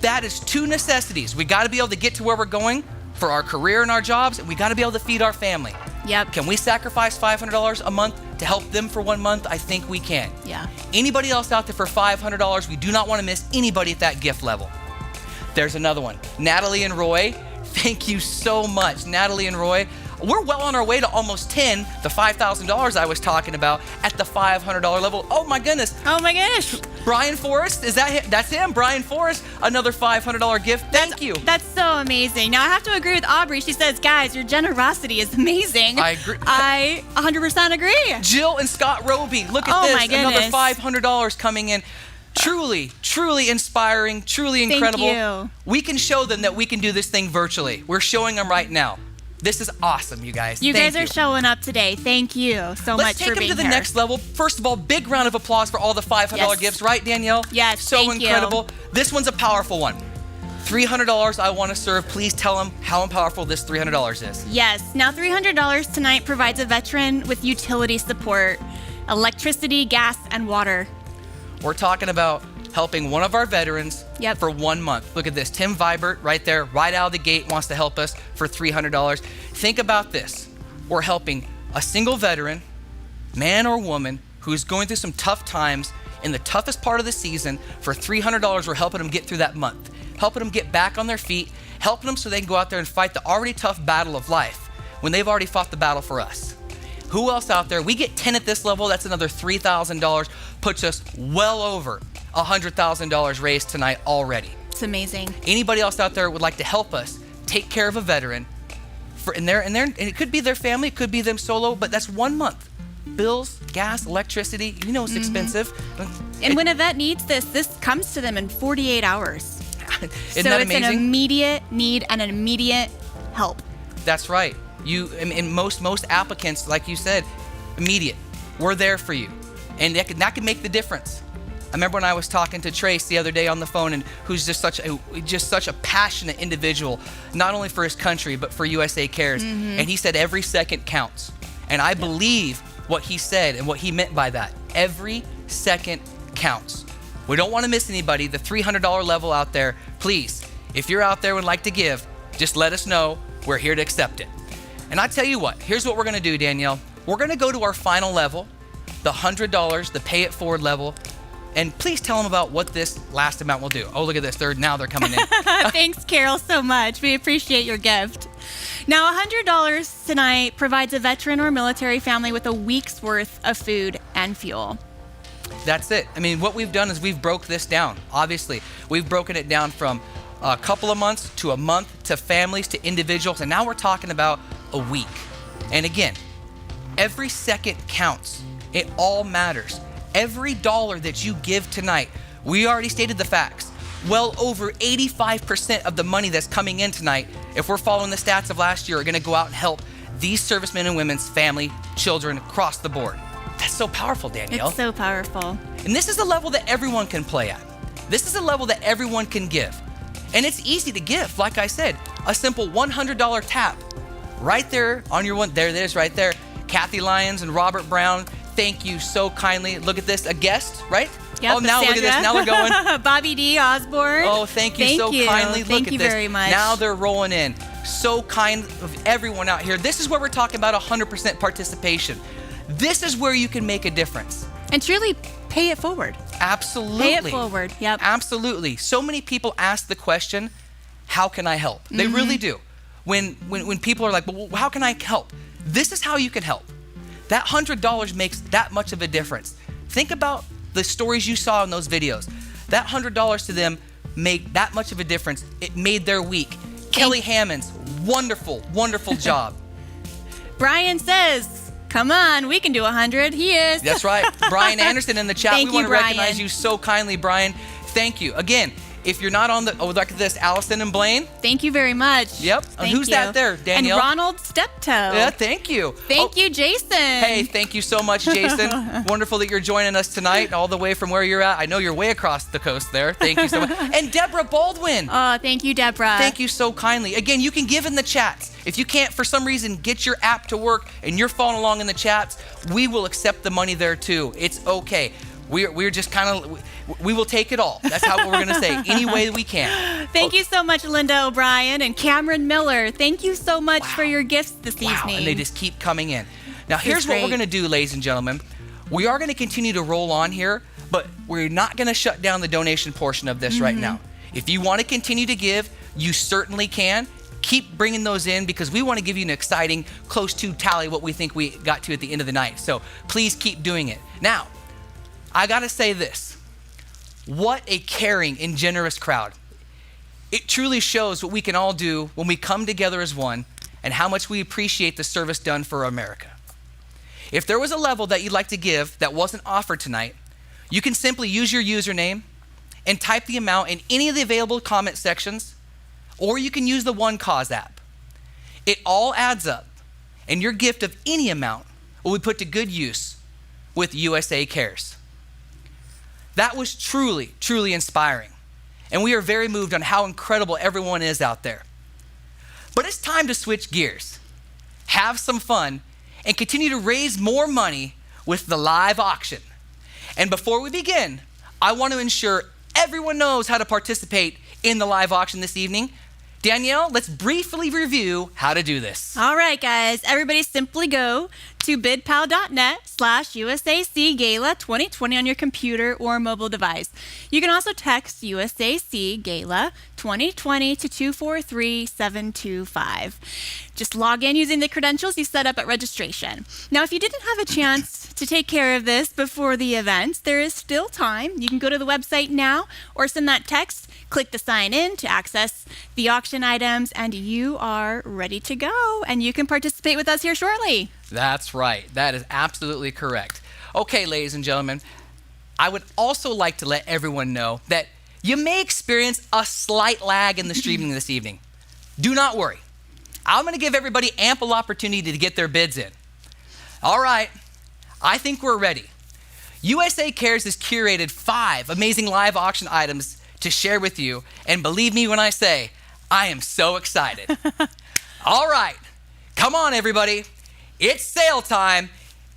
That is 2 necessities. We got to be able to get to where we're going for our career and our jobs, and we got to be able to feed our family. Yep. Can we sacrifice $500 a month to help them for 1 month? I think we can. Yeah. Anybody else out there for $500? We do not want to miss anybody at that gift level. There's another one. Natalie and Roy, thank you so much. Natalie and Roy, we're well on our way to almost 10, the $5,000 I was talking about, at the $500 level. Oh my goodness. Oh my gosh. Brian Forrest, is that him? That's him, Brian Forrest, another $500 gift. Thank you. That's so amazing. Now I have to agree with Aubrey. She says, guys, your generosity is amazing. I agree. I 100% agree. Jill and Scott Roby, look at Oh this. my goodness. Another $500 coming in. Truly, truly inspiring, truly incredible. Thank you. We can show them that we can do this thing virtually. We're showing them right now. This is awesome, you guys. You Thank guys are showing up today. Thank you so much for being here. Let's take them to the next level. First of all, big round of applause for all the $500 gifts, right, Danielle? Yes, so thank you. incredible. This one's a powerful one. $300 I want to serve. Please tell them how powerful this $300 is. Yes. Now, $300 tonight provides a veteran with utility support, electricity, gas, and water. We're talking about helping one of our veterans for 1 month. Look at this. Tim Vibert right there, right out of the gate, wants to help us for $300. Think about this. We're helping a single veteran, man or woman, who's going through some tough times in the toughest part of the season. For $300, we're helping them get through that month, helping them get back on their feet, helping them so they can go out there and fight the already tough battle of life when they've already fought the battle for us. Who else out there? We get 10 at this level. That's another $3,000, puts us well over $100,000 raised tonight already. It's amazing. Anybody else out there would like to help us take care of a veteran, and it could be their family, it could be them solo, but that's 1 month. Bills, gas, electricity, you know it's expensive. And when a vet needs this comes to them in 48 hours. Isn't so that it's amazing? an immediate need and an immediate help. That's right. And most applicants, like you said, immediate. We're there for you, and that can make the difference. I remember when I was talking to Trace the other day on the phone, and who's just such a passionate individual, not only for his country but for USA Cares. And he said every second counts, and I believe what he said and what he meant by that. Every second counts. We don't want to miss anybody. The $300 level out there, please, if you're out there and would like to give, just let us know. We're here to accept it. And I tell you what, here's what we're going to do, Danielle. We're going to go to our final level, the $100, the pay it forward level. And please tell them about what this last amount will do. Oh, look at this. Now they're coming in. Thanks, Carol, so much. We appreciate your gift. Now, $100 tonight provides a veteran or military family with a week's worth of food and fuel. That's it. I mean, what we've done is we've broke this down. Obviously, we've broken it down from a couple of months to a month to families to individuals. And now we're talking about a week. And again, every second counts. It all matters. Every dollar that you give tonight, we already stated the facts. Well over 85% of the money that's coming in tonight, if we're following the stats of last year, are going to go out and help these servicemen and women's family, children across the board. That's so powerful, Danielle. It's so powerful. And this is a level that everyone can play at. This is a level that everyone can give. And it's easy to give. Like I said, a simple $100 tap right there on your one. There it is right there. Kathy Lyons and Robert Brown, thank you so kindly. Look at this, a guest, right? Yep, oh, now Sandra. look at this. Now they're going. Bobby D. Osborne. Oh, thank you so kindly. Thank Look you at this. very much. Now they're rolling in. So kind of everyone out here. This is where we're talking about 100% participation. This is where you can make a difference. And truly pay it forward. Absolutely. Pay it forward. Yep. Absolutely. So many people ask the question, how can I help? They really do. When people are like, well, how can I help? This is how you can help. That $100 makes that much of a difference. Think about the stories you saw in those videos. That $100 to them made that much of a difference. It made their week. Kelly Hammond's wonderful, wonderful job. Brian says, come on, we can do 100. He is. That's right. Brian Anderson in the chat. Thank we want you, to recognize you so kindly, Brian. Thank you. Again, if you're not on the, look at this, Allison and Blaine. Thank you very much. Yep. Thank Who's you. that there, Danielle? And Ronald Steptoe. Yeah, thank you. Thank you, Jason. Hey, thank you so much, Jason. Wonderful that you're joining us tonight, all the way from where you're at. I know you're way across the coast there. Thank you so much. And Deborah Baldwin. Oh, thank you, Deborah. Thank you so kindly. Again, you can give in the chats. If you can't, for some reason, get your app to work and you're following along in the chats, we will accept the money there too. It's okay. We're just kind of, we will take it all. That's how we're going to say, any way that we can. Thank you so much, Linda O'Brien and Cameron Miller. Thank you so much for your gifts this evening. And they just keep coming in. Now, here's what we're going to do, ladies and gentlemen. We are going to continue to roll on here, but we're not going to shut down the donation portion of this right now. If you want to continue to give, you certainly can. Keep bringing those in because we want to give you an exciting close to tally what we think we got to at the end of the night. So please keep doing it. Now, I got to say this. What a caring and generous crowd. It truly shows what we can all do when we come together as one and how much we appreciate the service done for America. If there was a level that you'd like to give that wasn't offered tonight, you can simply use your username and type the amount in any of the available comment sections, or you can use the One Cause app. It all adds up, and your gift of any amount will be put to good use with USA Cares. That was truly, truly inspiring, and we are very moved on how incredible everyone is out there. But it's time to switch gears, have some fun, and continue to raise more money with the live auction. And before we begin, I want to ensure everyone knows how to participate in the live auction this evening. Danielle, let's briefly review how to do this. All right, guys. Everybody simply go to bidpal.net/USAC Gala 2020 on your computer or mobile device. You can also text USAC Gala 2020 to 243-725. Just log in using the credentials you set up at registration. Now, if you didn't have a chance to take care of this before the event, there is still time. You can go to the website now or send that text. Click the sign in to access the auction items, and you are ready to go. And you can participate with us here shortly. That's right. That is absolutely correct. Okay, ladies and gentlemen, I would also like to let everyone know that you may experience a slight lag in the streaming this evening. Do not worry. I'm going to give everybody ample opportunity to get their bids in. All right. I think we're ready. USA Cares has curated 5 amazing live auction items to share with you, and believe me when I say, I am so excited. All right, come on everybody. It's sale time,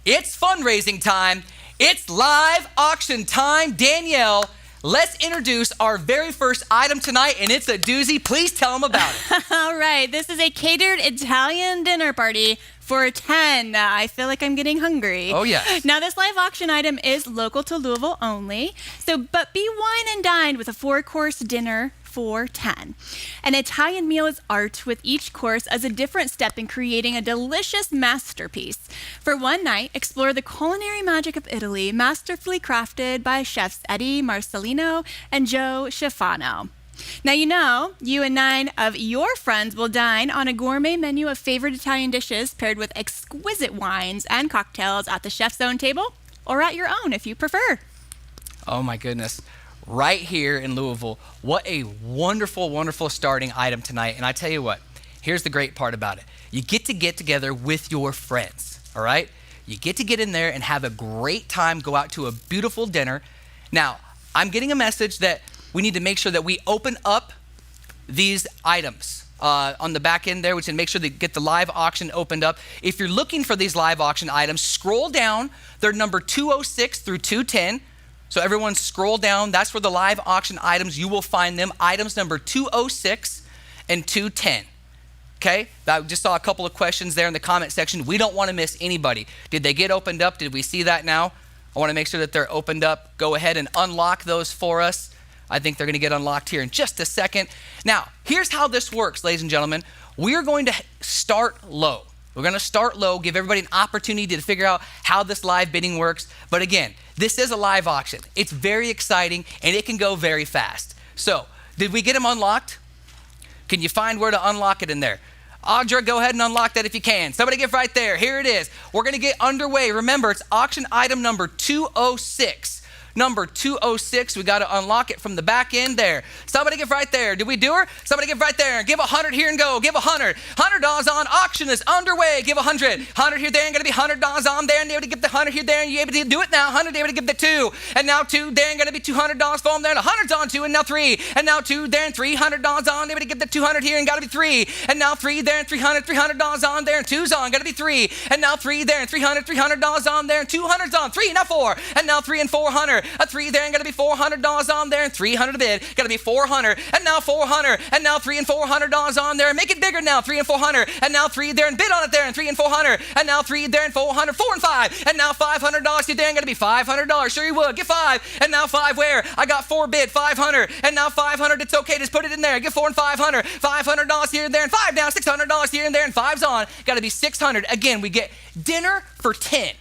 it's fundraising time, it's live auction time. Danielle, let's introduce our very first item tonight, and it's a doozy. Please tell them about it. All right, this is a catered Italian dinner party for 10. I feel like I'm getting hungry. Oh, yes. Now, this live auction item is local to Louisville only, but be wine and dined with a 4-course dinner for 10. An Italian meal is art, with each course as a different step in creating a delicious masterpiece. For one night, explore the culinary magic of Italy, masterfully crafted by chefs Eddie Marcellino and Joe Schifano. Now, you and 9 of your friends will dine on a gourmet menu of favorite Italian dishes paired with exquisite wines and cocktails at the chef's own table or at your own if you prefer. Oh my goodness. Right here in Louisville, what a wonderful, wonderful starting item tonight. And I tell you what, here's the great part about it. You get together with your friends, all right? You get to get in there and have a great time, go out to a beautiful dinner. Now, I'm getting a message that we need to make sure that we open up these items on the back end there, which can make sure they get the live auction opened up. If you're looking for these live auction items, scroll down. They're number 206 through 210. So everyone scroll down. That's where the live auction items, you will find them. Items number 206 and 210. Okay? I just saw a couple of questions there in the comment section. We don't want to miss anybody. Did they get opened up? Did we see that now? I want to make sure that they're opened up. Go ahead and unlock those for us. I think they're going to get unlocked here in just a second. Now, here's how this works, ladies and gentlemen. We are going to start low. We're going to start low, give everybody an opportunity to figure out how this live bidding works. But again, this is a live auction. It's very exciting, and it can go very fast. So, did we get them unlocked? Can you find where to unlock it in there? Audra, go ahead and unlock that if you can. Somebody get right there. Here it is. We're going to get underway. Remember, it's auction item number 206. Number 206, we got to unlock it from the back end there. Somebody get right there. Did we do her? Somebody get right there. Give 100 here and go. Give 100. $100 on. Auction is underway. Give 100. 100 here, there, and going to be $100 on there, and able to give the 100 here, there, and you able to do it now. 100, able to give the 2. And now 2, there, and going to be $200 for them there, and 100's on 2, and now 3. And now 2, there, and $300 on, able to give the 200 here, and got to be 3. And now 3, there, and $300 on there, and 2's on, got to be 3. And now 3, there, and $300 on there, and 200's on. 3, now 4. And now 3 and 400. where? A 3 there, and gonna be $400 on there, and 300 a bid. Gotta be 400, and now 400, and now $3 and $400 on there. Make it bigger now, 3 and 400, and now 3 there, and bid on it there, and 3 and 400, and now 3 there, and 400, 4 and 5, and now $500 here there, and gonna be $500. Sure you would. Get 5, and now 5 where? I got 4 bid, 500, and now 500. It's okay, just put it in there. Get 4 and 500, $500 here and there, and 5 down, $600 here and there, and 5's on. Gotta be 600. Again, we get dinner for 10.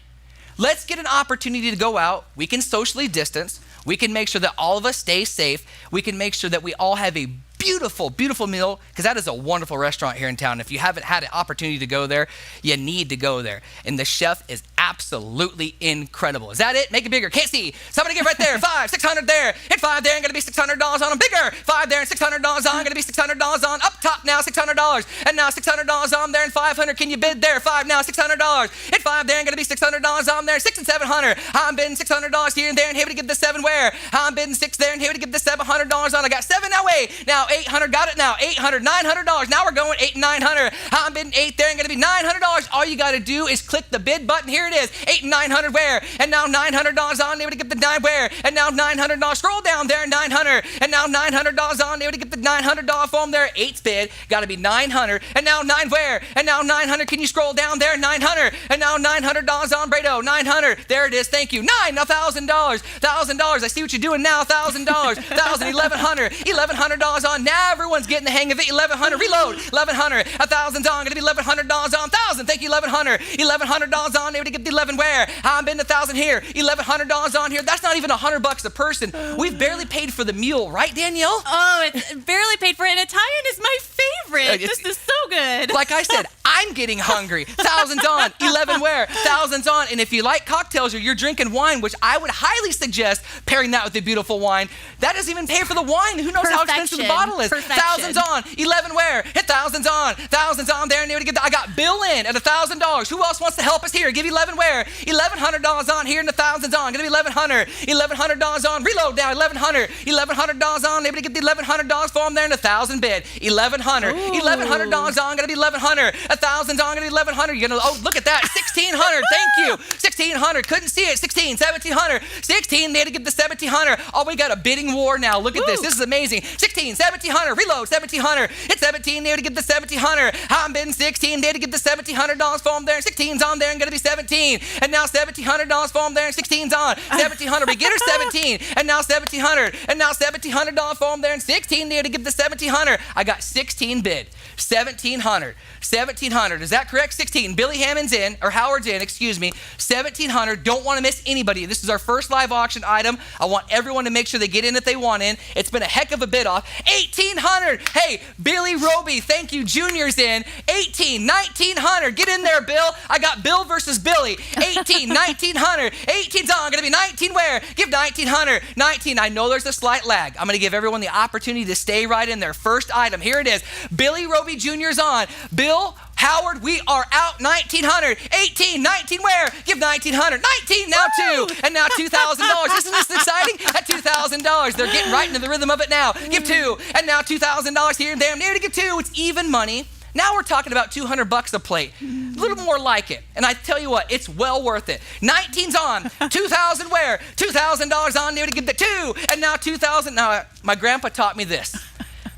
Let's get an opportunity to go out. We can socially distance. We can make sure that all of us stay safe. We can make sure that we all have a beautiful, beautiful meal, because that is a wonderful restaurant here in town. If you haven't had an opportunity to go there, you need to go there. And the chef is absolutely incredible. Is that it? Make it bigger. Can't see. Somebody get right there. 5, 600 there. Hit 5 there, and gonna be $600 on them. Bigger. 5 there, and $600 on. Gonna be $600 on. Up top now, $600. And now $600 on there, and 500. Can you bid there? 5 now, $600. Hit 5 there, and gonna be $600 on there. 6 and 700. I'm bidding $600 here and there, and here to give the 7 where? I'm bidding 6 there, and here to give the $700 on. I got 7 now. Wait. Now 800. Got it now. 800, $900. Now we're going 8 and 900. I'm bidding 8 there, and gonna be $900. All you gotta do is click the bid button. Here it is. 8 and 900 where? And now $900 on there to get the 9 where? And now $900. Scroll down there, 900. And now $900 on there to get the $900 form there. 8's bid. Gotta be 900. And now 9 where? And now 900. Can you scroll down there? 900. And now $900 on Brado. 900. There it is. Thank you. 9. Now $1,000. $1,000. I see what you're doing now. $1,000. 1,000. $1,100. $1,100 on. Now everyone's getting the hang of it. 1,100. Reload. 1,100. 1,000's on. Gonna be $1,100 on. 1,000. Thank you. 1,100. $1,100 on there to get the 11 where? I'm bidding 1,000 here. $1,100 on here. That's not even $100 a person. We've barely paid for the meal, right, Danielle? Oh, it's barely paid for it. And Italian is my favorite. This is so good. Like I said, I'm getting hungry. 1,000's on. 11 where? 1,000's on. And if you like cocktails or you're drinking wine, which I would highly suggest pairing that with a beautiful wine, that doesn't even pay for the wine. Who knows how expensive the bottle is? 1,000's on. 11 where? Hit 1,000's on. 1,000's on there. And to get I got Bill in at $1,000. Who else wants to help us here? Give you 11 where? $1,100 on here, and 1,000's on. Gonna be $1,100. $1,100 on. Reload down. 1,100. $1,100 on. Able to get the $1,100 for them there, and 1,000 bid. $1,100. $1,100 on. Gonna be $1,100. 1,000's on. Gonna be $1,100. You're gonna look at that. 1,600. Thank you. 1,600. Couldn't see it. 16. 1,700. 16. They had to get the 1,700. Oh, we got a bidding war now. Look at this. This is amazing. 16. 1,700. Reload. 1,700. It's 17. They had to get the 1,700. I'm bidding 16. They had to get the $1,700 for them there. 16's on there, and gonna be 17. And now $1,700 for them there, and 16's on. 1,700. We get her 17. And now 1,700. And now $1,700 for them there, and 16. They had to get the 1,700. I got 16 bid. 1,700. 1,700. Is that correct? 16. Billy Hammond's in, or Howard's in, excuse me. 1,700. Don't want to miss anybody. This is our first live auction item. I want everyone to make sure they get in if they want in. It's been a heck of a bid off. 1,800. Hey, Billy Roby, thank you. Junior's in. 18. 1,900. Get in there, Bill. I got Bill versus Billy. 18. 1,900. 18's on. Gonna be 19 where? Give 1,900. 19. I know there's a slight lag. I'm gonna give everyone the opportunity to stay right in their first item. Here it is. Billy Roby Jr.'s on. Bill, Howard, we are out. 1,900. 18. 19 where? Give 1,900. 19 now too. And now $2,000. Isn't this exciting? At $2,000. They're getting right into the rhythm of it now. Give 2. And now $2,000 here and there. Near to get 2. It's even money. Now we're talking about $200 a plate. A little more like it. And I tell you what, it's well worth it. 19's on. 2,000 where? $2,000 on there to get the 2. And now 2,000. Now, my grandpa taught me this.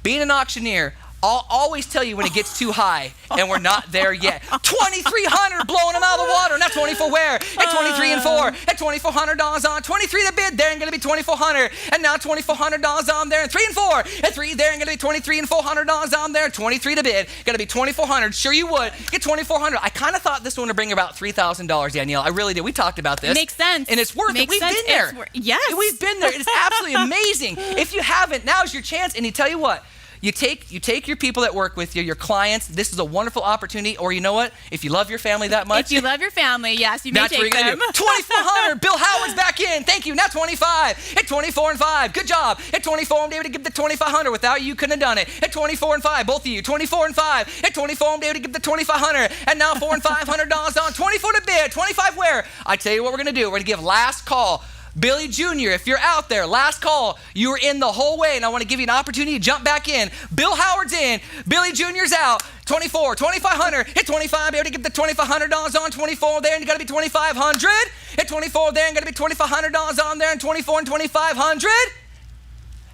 Being an auctioneer, I'll always tell you when it gets too high, and we're not there yet. 2,300, blowing them out of the water. Now 24 where? At 23 and 4. At $2,400 on. 23 to bid there, and gonna be 2,400. And now $2,400 on there, and 3 and 4. At 3 there, and gonna be 23 and $400 on there. 23 to bid. Gonna be 2,400. Sure you would. Get 2,400. I kind of thought this one would bring about $3,000, Danielle. I really did. We talked about this. Makes sense. And it's worth it. We've been there. Yes. We've been there. It's absolutely amazing. If you haven't, now's your chance. And you tell you what. You take your people that work with you, your clients. This is a wonderful opportunity. Or you know what? If you love your family that much. If you love your family, yes, you may take them. That's what you're going to do. 2,400. Bill Howard's back in. Thank you. Now 25. At 24 and 5. Good job. At 24, I'm able to give the 2,500. Without you, couldn't have done it. At 24 and 5. Both of you. 24 and 5. At 24, I'm able to give the 2,500. And now $400 and $500 on. 24 to bid. 25 where? I tell you what we're going to do. We're going to give last call. Billy Jr., if you're out there, last call, you were in the whole way, and I want to give you an opportunity to jump back in. Bill Howard's in. Billy Jr.'s out. 24, 2,500, hit 25, be able to get the $2,500 on 24 there, and you got to be 2,500. Hit 24 there, and got to be $2,500 on there, and 24 and 2,500.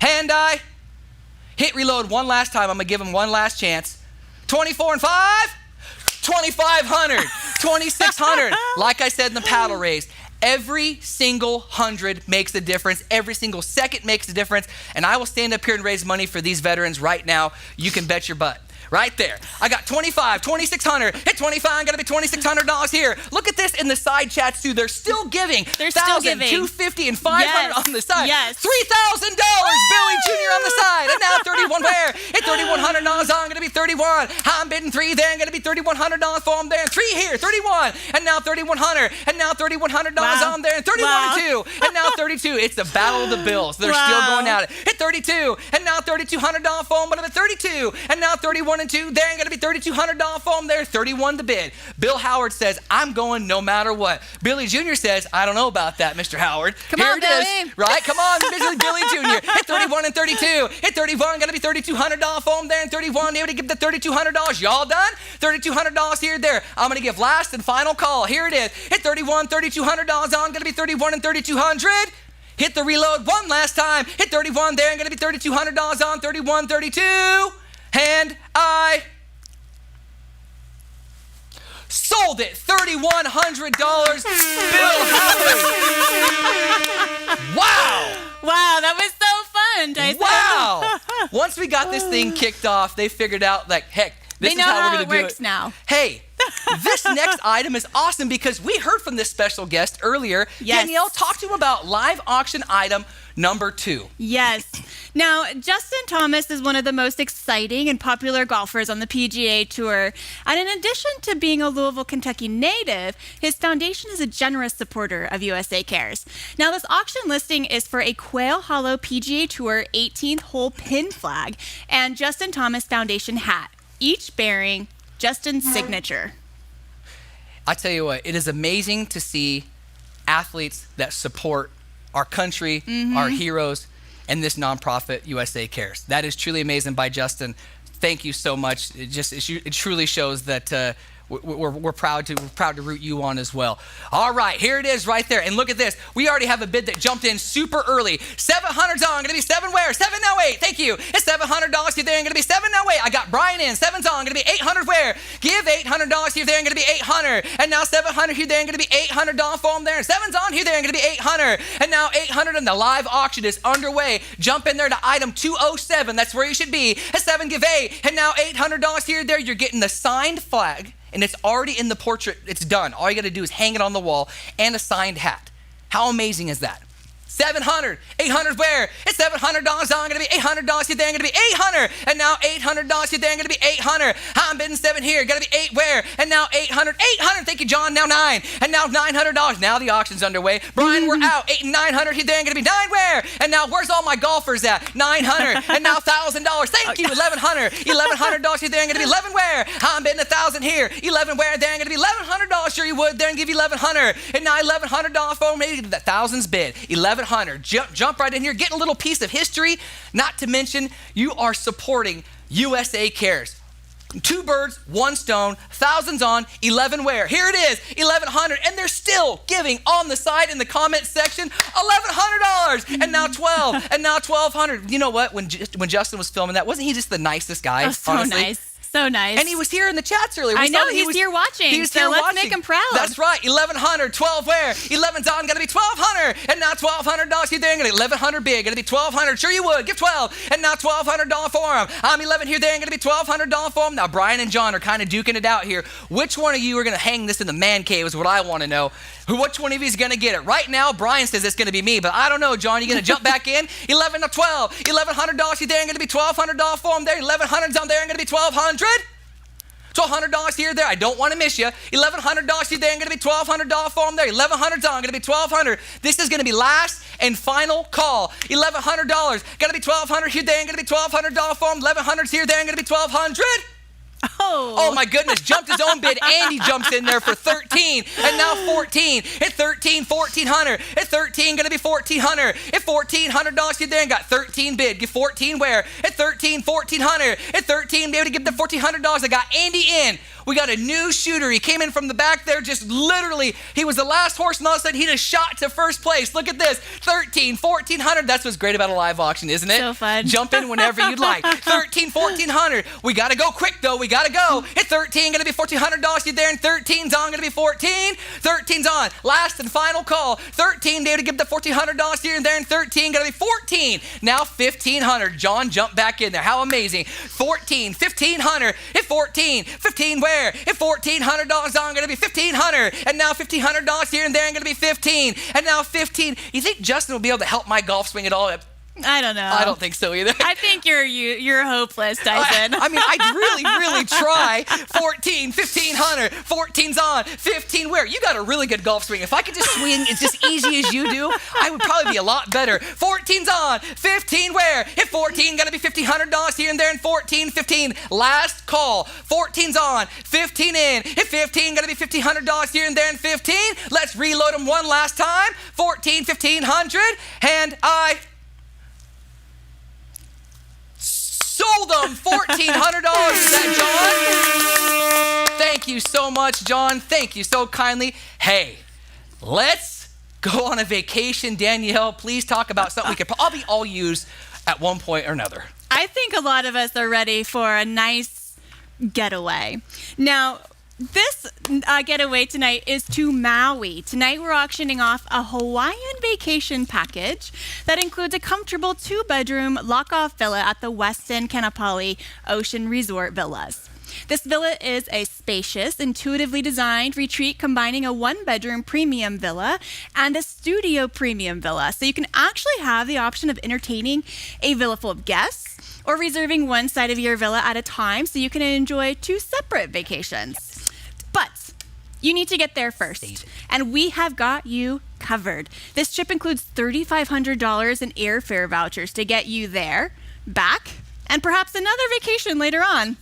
And I hit reload one last time. I'm going to give him one last chance. 24 and 5, 2,500, 2,600. Like I said in the paddle race, every single 100 makes a difference. Every single second makes a difference. And I will stand up here and raise money for these veterans right now. You can bet your butt. Right there. I got 25, 2,600, hit 25, gotta be $2,600 here. Look at this in the side chats too. They're still giving. They're still giving. 250 and 500 on the side. Yes. $3,000, Billy Jr. on the side. And now 31 where? Hit $3,100 on, gonna be 31. I'm bidding 3 there, gonna be $3,100 for him there. 3 here, 31. And now 3,100. And now $3,100 on there. And 31 and 2. And now 32. It's the battle of the bills. They're still going at it. Hit 32. And now $3,200 for him, but I'm at 32. And now 31 and 2, there ain't gonna be $3,200 foam there, 31 to bid. Bill Howard says, I'm going no matter what. Billy Jr. says, I don't know about that, Mr. Howard. Come Here on, it is, Billy. right? Come on, Billy Jr. Hit 31 and 32. Hit 31, gonna be $3,200 foam there, and 31, able to give the $3,200. Y'all done? $3,200 here, there. I'm gonna give last and final call. Here it is. Hit 31, $3,200 on, gonna be 31 and 3,200. Hit the reload one last time. Hit 31 there, and gonna be $3,200 on, 31, 32. And I sold it, $3,100. Bill Howard. Wow. Wow, that was so fun, Tyson. Wow. Once we got this thing kicked off, they figured out, like, heck, this They is know how how we're going it to do works it. now. Hey, this next item is awesome because we heard from this special guest earlier. Yes. Danielle, talk to him about live auction item number 2. Yes. Now, Justin Thomas is one of the most exciting and popular golfers on the PGA Tour. And in addition to being a Louisville, Kentucky native, his foundation is a generous supporter of USA Cares. Now, this auction listing is for a Quail Hollow PGA Tour 18th hole pin flag and Justin Thomas Foundation hat, each bearing Justin's signature. I tell you what, it is amazing to see athletes that support our country, our heroes, and this nonprofit, USA Cares. That is truly amazing by Justin. Thank you so much. It truly shows that we're proud to root you on as well. All right, here it is right there. And look at this. We already have a bid that jumped in super early. 700's on, gonna be 7 where? 708, thank you. It's $700 here there, and gonna be 708. I got Brian in, 7's on, gonna be 800 where? Give $800 here there, and gonna be 800. And now 700 here there, and gonna be $800 foam there. And 7's on here there, and gonna be 800. And now 800, and the live auction is underway. Jump in there to item 207, that's where you should be. At 7, give 8. And now $800 here there, you're getting the signed flag. And it's already in the portrait. It's done. All you got to do is hang it on the wall and a signed hat. How amazing is that? 700, 800 where? It's $700 on, gonna be $800 here, there, gonna be 800. And now $800 here, there, gonna be 800. I'm bidding 7 here, gotta be 8 where? And now 800, thank you, John, now 9. And now $900, now the auction's underway. Brian, we're out, 8 and 900 here, there, gonna be 9 where? And now where's all my golfers at? 900, and now $1,000, thank you, 1,100. $1,100 here, there, gonna be 11 where? I'm bidding 1,000 here, 11 where, there, gonna be $1,100, sure you would, there, and give you 1,100. And now $1,100 for maybe the thousands bid, 1,100. Jump right in here, get a little piece of history. Not to mention, you are supporting USA Cares. 2 birds, 1 stone, thousands on, 11 where? Here it is, 1,100, and they're still giving on the side in the comment section, $1,100, and now 12, and now 1,200. You know what? When Justin was filming that, wasn't he just the nicest guy? Oh, so honestly? nice. So nice. And he was here in the chats earlier. I know, he's here watching. He was so here let's watching. make him proud. That's right. 1,100, 12 where? 11's on, gonna be 1,200. And now $1,200 here, there, gonna be 1,100 big, gonna be 1,200. Sure you would, give 12. And now $1,200 for him. I'm 11 here, there, gonna be $1,200 for him. Now Brian and John are kind of duking it out here. Which one of you are gonna hang this in the man cave is what I want to know. Which one of you is gonna get it? Right now, Brian says it's gonna be me, but I don't know, John. You gonna jump back in? 11 to 12. $1,100 here, there, gonna be $1,200 for him there. 1,100's on there, gonna be 1,200. $1,200 here, there. I don't want to miss you. $1,100 here, there. I'm going to be $1,200 for them there. 1,100's on. Going to be 1,200. This is going to be last and final call. $1,100. Got to be 1,200 here, there. I'm going to be $1,200 for them. 1,100's here, there. I'm going to be 1,200. Oh my goodness, jumped his own bid. Andy jumps in there for 13, and now 14. At 13, 1,400. At 13, gonna be 1,400. At $1,400, get there and got 13 bid. Get 14 where? At 13, 1,400. At 13, be able to give the $1,400. I got Andy in. We got a new shooter. He came in from the back there, just literally, he was the last horse, and all of a sudden he just shot to first place. Look at this, 13, 1,400. That's what's great about a live auction, isn't it? So fun. Jump in whenever you'd like. 13, 1,400. We got to go quick, though. We got to go. At 13, going to be $1,400. You there, and 13's on, going to be 14. 13's on. Last and final call. 13, there to give the $1,400 here and there, and 13, going to be 14. Now 1,500. John jumped back in there. How amazing. 14, 1,500. At 14, 15 where? At $1,400 on, going to be 1,500. And now $1,500 here and there, and going to be 15. And now 15. You think Justin will be able to help my golf swing at all? I don't know. I don't think so either. I think you're hopeless, Tyson. I mean, I'd really try. 14, 1,500, 14's on, 15 where? You got a really good golf swing. If I could just swing as just easy as you do, I would probably be a lot better. 14's on, 15 where? Hit 14, gotta be $1,500 here and there, and 14, 15. Last call. 14's on, 15 in. Hit 15, gotta be $1,500 here and there, and 15. Let's reload them one last time. 14, 1,500, and I sold them $1,400. Is that John? Thank you so much, John. Thank you so kindly. Hey, let's go on a vacation. Danielle, please talk about something we could probably all use at one point or another. I think a lot of us are ready for a nice getaway. Now, this getaway tonight is to Maui. Tonight we're auctioning off a Hawaiian vacation package that includes a comfortable 2-bedroom lock-off villa at the Westin Kanapali Ocean Resort Villas. This villa is a spacious, intuitively designed retreat combining a 1-bedroom premium villa and a studio premium villa. So you can actually have the option of entertaining a villa full of guests or reserving one side of your villa at a time so you can enjoy 2 separate vacations. But you need to get there first, and we have got you covered. This trip includes $3,500 in airfare vouchers to get you there, back, and perhaps another vacation later on.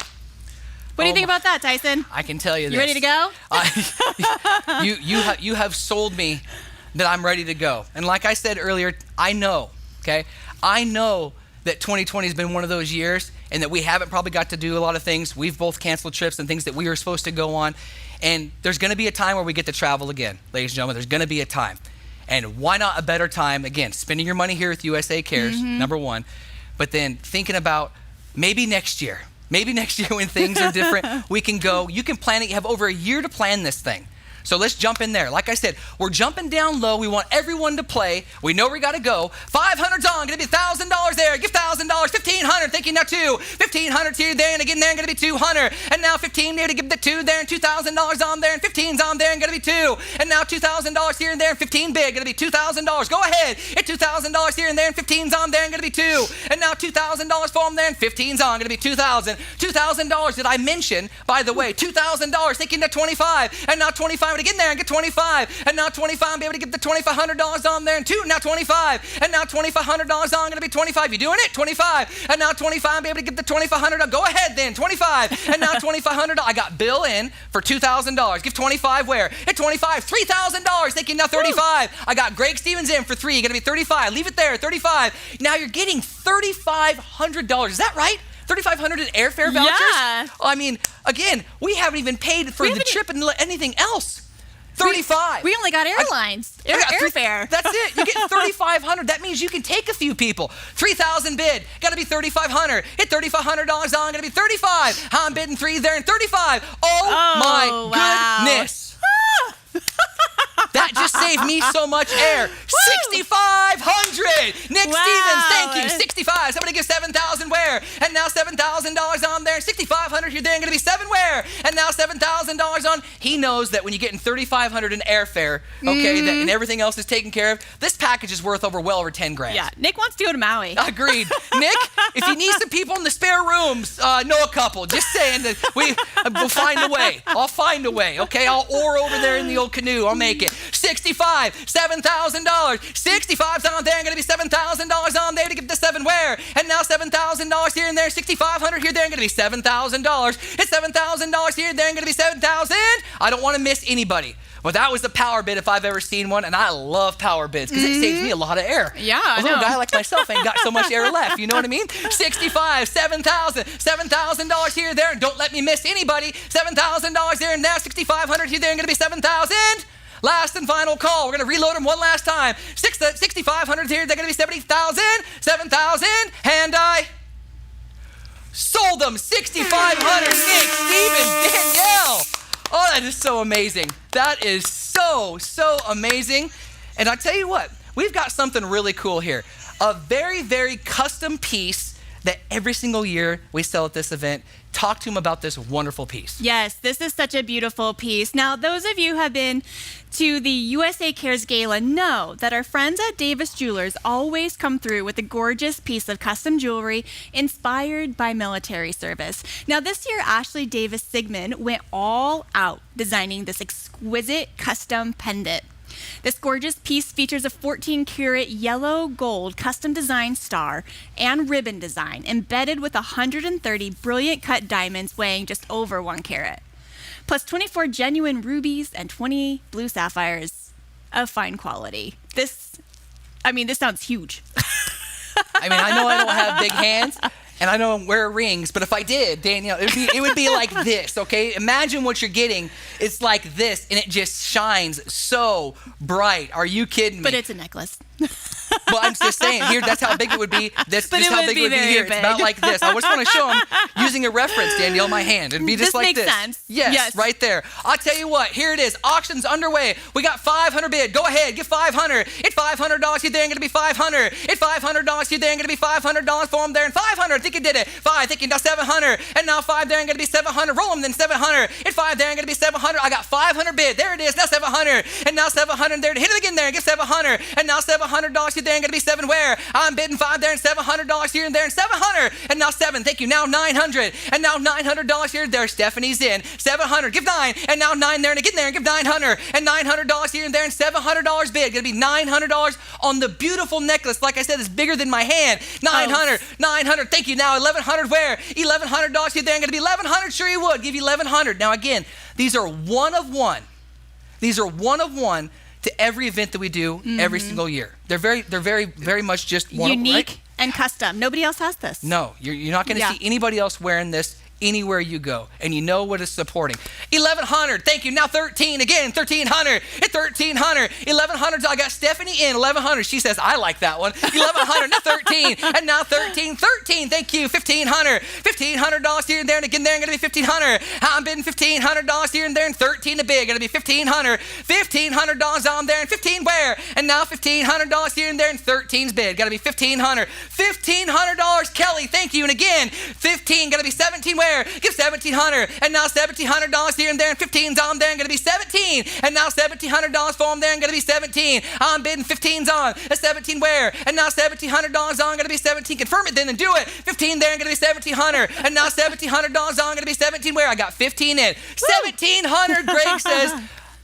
What do you think about that, Tyson? I can tell you this. You ready to go? You have sold me that I'm ready to go. And like I said earlier, I know that 2020 has been one of those years and that we haven't probably got to do a lot of things. We've both canceled trips and things that we were supposed to go on. And there's going to be a time where we get to travel again, ladies and gentlemen. There's going to be a time. And why not a better time? Again, spending your money here with USA Cares, number one. But then thinking about maybe next year when things are different, we can go. You can plan it. You have over a year to plan this thing. So let's jump in there. Like I said, we're jumping down low. We want everyone to play. We know we got to go. 500's on. Going to be $1,000 there. Give $1,000. 1,500. Thinking now 2. 1,500 here, there, and again there. Going to be 200. And now 15 there to give the 2 there, and $2,000 on there, and 15's on there, and going to be 2. And now $2,000 here and there, and 15 big. Going to be $2,000. Go ahead. At $2,000 here and there, and 15's on there, and going to be 2. And now $2,000 for them there, and 15's on. Going to be $2,000. $2,000 did I mention, by the way, $2,000. Thinking to 25. And now 25. To get in there and get 25, and now 25, be able to get the $2,500 on there, and 2, now 25, and now $2,500 on, gonna be 25. You doing it? 25, and now 25, be able to get the $2,500. Go ahead then, 25, and now $2,500. I got Bill in for $2,000. Give 25 where? At 25, $3,000. Thinking now 35. I got Greg Stevens in for 3. Gonna be 35. Leave it there, 35. Now you're getting $3,500. Is that right? 3,500 in airfare vouchers? Yeah. I mean, again, we haven't even paid for the trip and anything else. 35. We only got airlines. Airfare. That's it. You get 3,500. That means you can take a few people. 3,000 bid. Got to be 3,500. Hit $3,500 on. Got to be 35. I'm bidding 3 there and 35. Oh my goodness. That just saved me so much air. 6,500. Nick Stevens, thank you. 65. Somebody give 7,000 where? And now $7,000 on there. 6,500. You're there. Going to be 7 where? And now $7,000 on. He knows that when you get in 3,500 in airfare, okay, that, and everything else is taken care of, this package is worth well over 10 grand. Yeah. Nick wants to go to Maui. Agreed. Nick, if you need some people in the spare rooms, know a couple. Just saying that we'll find a way. I'll find a way. Okay, I'll oar over there in the old canoe. I'll make it. 65. 65, $7,000. 65's on there, going to be $7,000 on there to give the 7 where? And now $7,000 here and there, 6,500 here, there, and going to be $7,000. It's $7,000 here, there, and going to be 7,000. I don't want to miss anybody. Well, that was the power bid if I've ever seen one, and I love power bids because it saves me a lot of air. Yeah, a little guy like myself ain't got so much air left, you know what I mean? 65, $7,000, $7,000 here, there, and don't let me miss anybody. $7,000 there and now, 6,500 here, there, and going to be 7,000. Last and final call. We're going to reload them one last time. 6,500 here, they're going to be 70,000, 7,000, and I sold them. 6,500, Nick, Steven, Danielle. Oh, that is so amazing. That is so amazing. And I tell you what, we've got something really cool here. A very, very custom piece that every single year we sell at this event. Talk to him about this wonderful piece. Yes, this is such a beautiful piece. Now, those of you who have been to the USA Cares Gala know that our friends at Davis Jewelers always come through with a gorgeous piece of custom jewelry inspired by military service. Now, this year, Ashley Davis Sigmund went all out designing this exquisite custom pendant. This gorgeous piece features a 14-karat yellow gold custom design star and ribbon design embedded with 130 brilliant cut diamonds weighing just over 1 carat, plus 24 genuine rubies and 20 blue sapphires of fine quality. This sounds huge. I mean, I know I don't have big hands, and I don't wear rings, but if I did, Danielle, it would be like this, okay? Imagine what you're getting. It's like this, and it just shines so bright. Are you kidding me? But it's a necklace. Well, I'm just saying, here, that's how big it would be. This how big it would be here. Big. It's about like this. I just want to show them using a reference, Danielle, my hand. It'd be just like this. This makes sense. Yes, right there. I'll tell you what, here it is. Auction's underway. We got 500 bid. Go ahead, give 500. It's $500 here, there, and going to be 500. It's $500 here, there, and going to be $500 for them there, and 500. I think you did it. 5, thinking now 700. And now 5 there, and going to be 700. Roll them, then 700. It's 5 there, and going to be 700. I got 500 bid. There it is. Now 700. And now 700 there. Hit it again there, and give 700. And now $700 here, there, and going to be 7 where? I'm bidding 5 there and $700 here and there and 700. And now 7. Thank you. Now 900. And now $900 here and there. Stephanie's in. 700. Give 9. And now 9 there and again there and give 900. And $900 here and there and $700 bid. Gonna be $900 on the beautiful necklace. Like I said, it's bigger than my hand. 900. 900. Thank you. Now 1100 where? $1,100 here there and gonna be 1100. Sure you would. Give you 1100. Now again, these are one of one. These are one of one to every event that we do every single year. They're very much just one unique right? and custom. Nobody else has this. No, you're not going to see anybody else wearing this anywhere you go, and you know what it's supporting. 1,100, thank you. Now 13 again, 1,300. It's 1,300. 1,100. I got Stephanie in 1,100. She says I like that one. 1,100. Now 13, and now 13. Thank you. 1,500. $1,500 here and there, and again there, and gonna be 1,500. I'm bidding $1,500 here and there, and 13 to bid. Gonna be 1,500. $1,500 on there, and 15 where? And now $1,500 here and there, and 13's bid. Gotta be 1,500. $1,500, Kelly. Thank you. And again, 15. Gonna be 17 where? Give 1,700, and now $1,700 here and there, and 15's on there, and gonna be 17, and now $1,700 for them there, and gonna be 17. I'm bidding 15's on, a 17 where, and now $1,700 on, gonna be 17. Confirm it then and do it. 15 there, and gonna be 1,700, and now $1,700 on, gonna be 17 where? I got 15 in. 1,700. Greg says.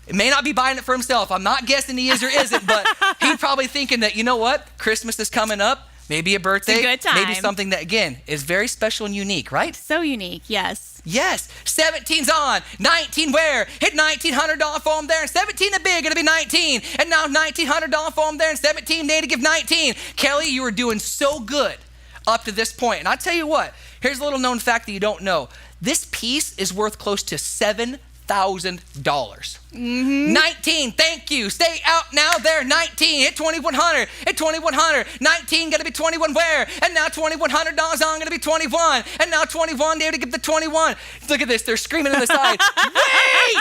It may not be buying it for himself. I'm not guessing he is or isn't, but he's probably thinking that, you know what? Christmas is coming up. Maybe a birthday. It's a good time. Maybe something that, again, is very special and unique, right? So unique, yes. Yes. 17's on. 19 where? Hit $1,900 for him there, and 17 a bid. Gonna be 19. And now $1,900 for him there, and 17 they to give 19. Kelly, you were doing so good up to this point. And I'll tell you what, here's a little known fact that you don't know. This piece is worth close to $7,000. 19, thank you. Stay out now there. 19, hit 2,100. Hit 2,100. 19, gonna be 21 where? And now $2,100 on, gonna be 21. And now 21, there to give the 21. Look at this, they're screaming on the side. Wait,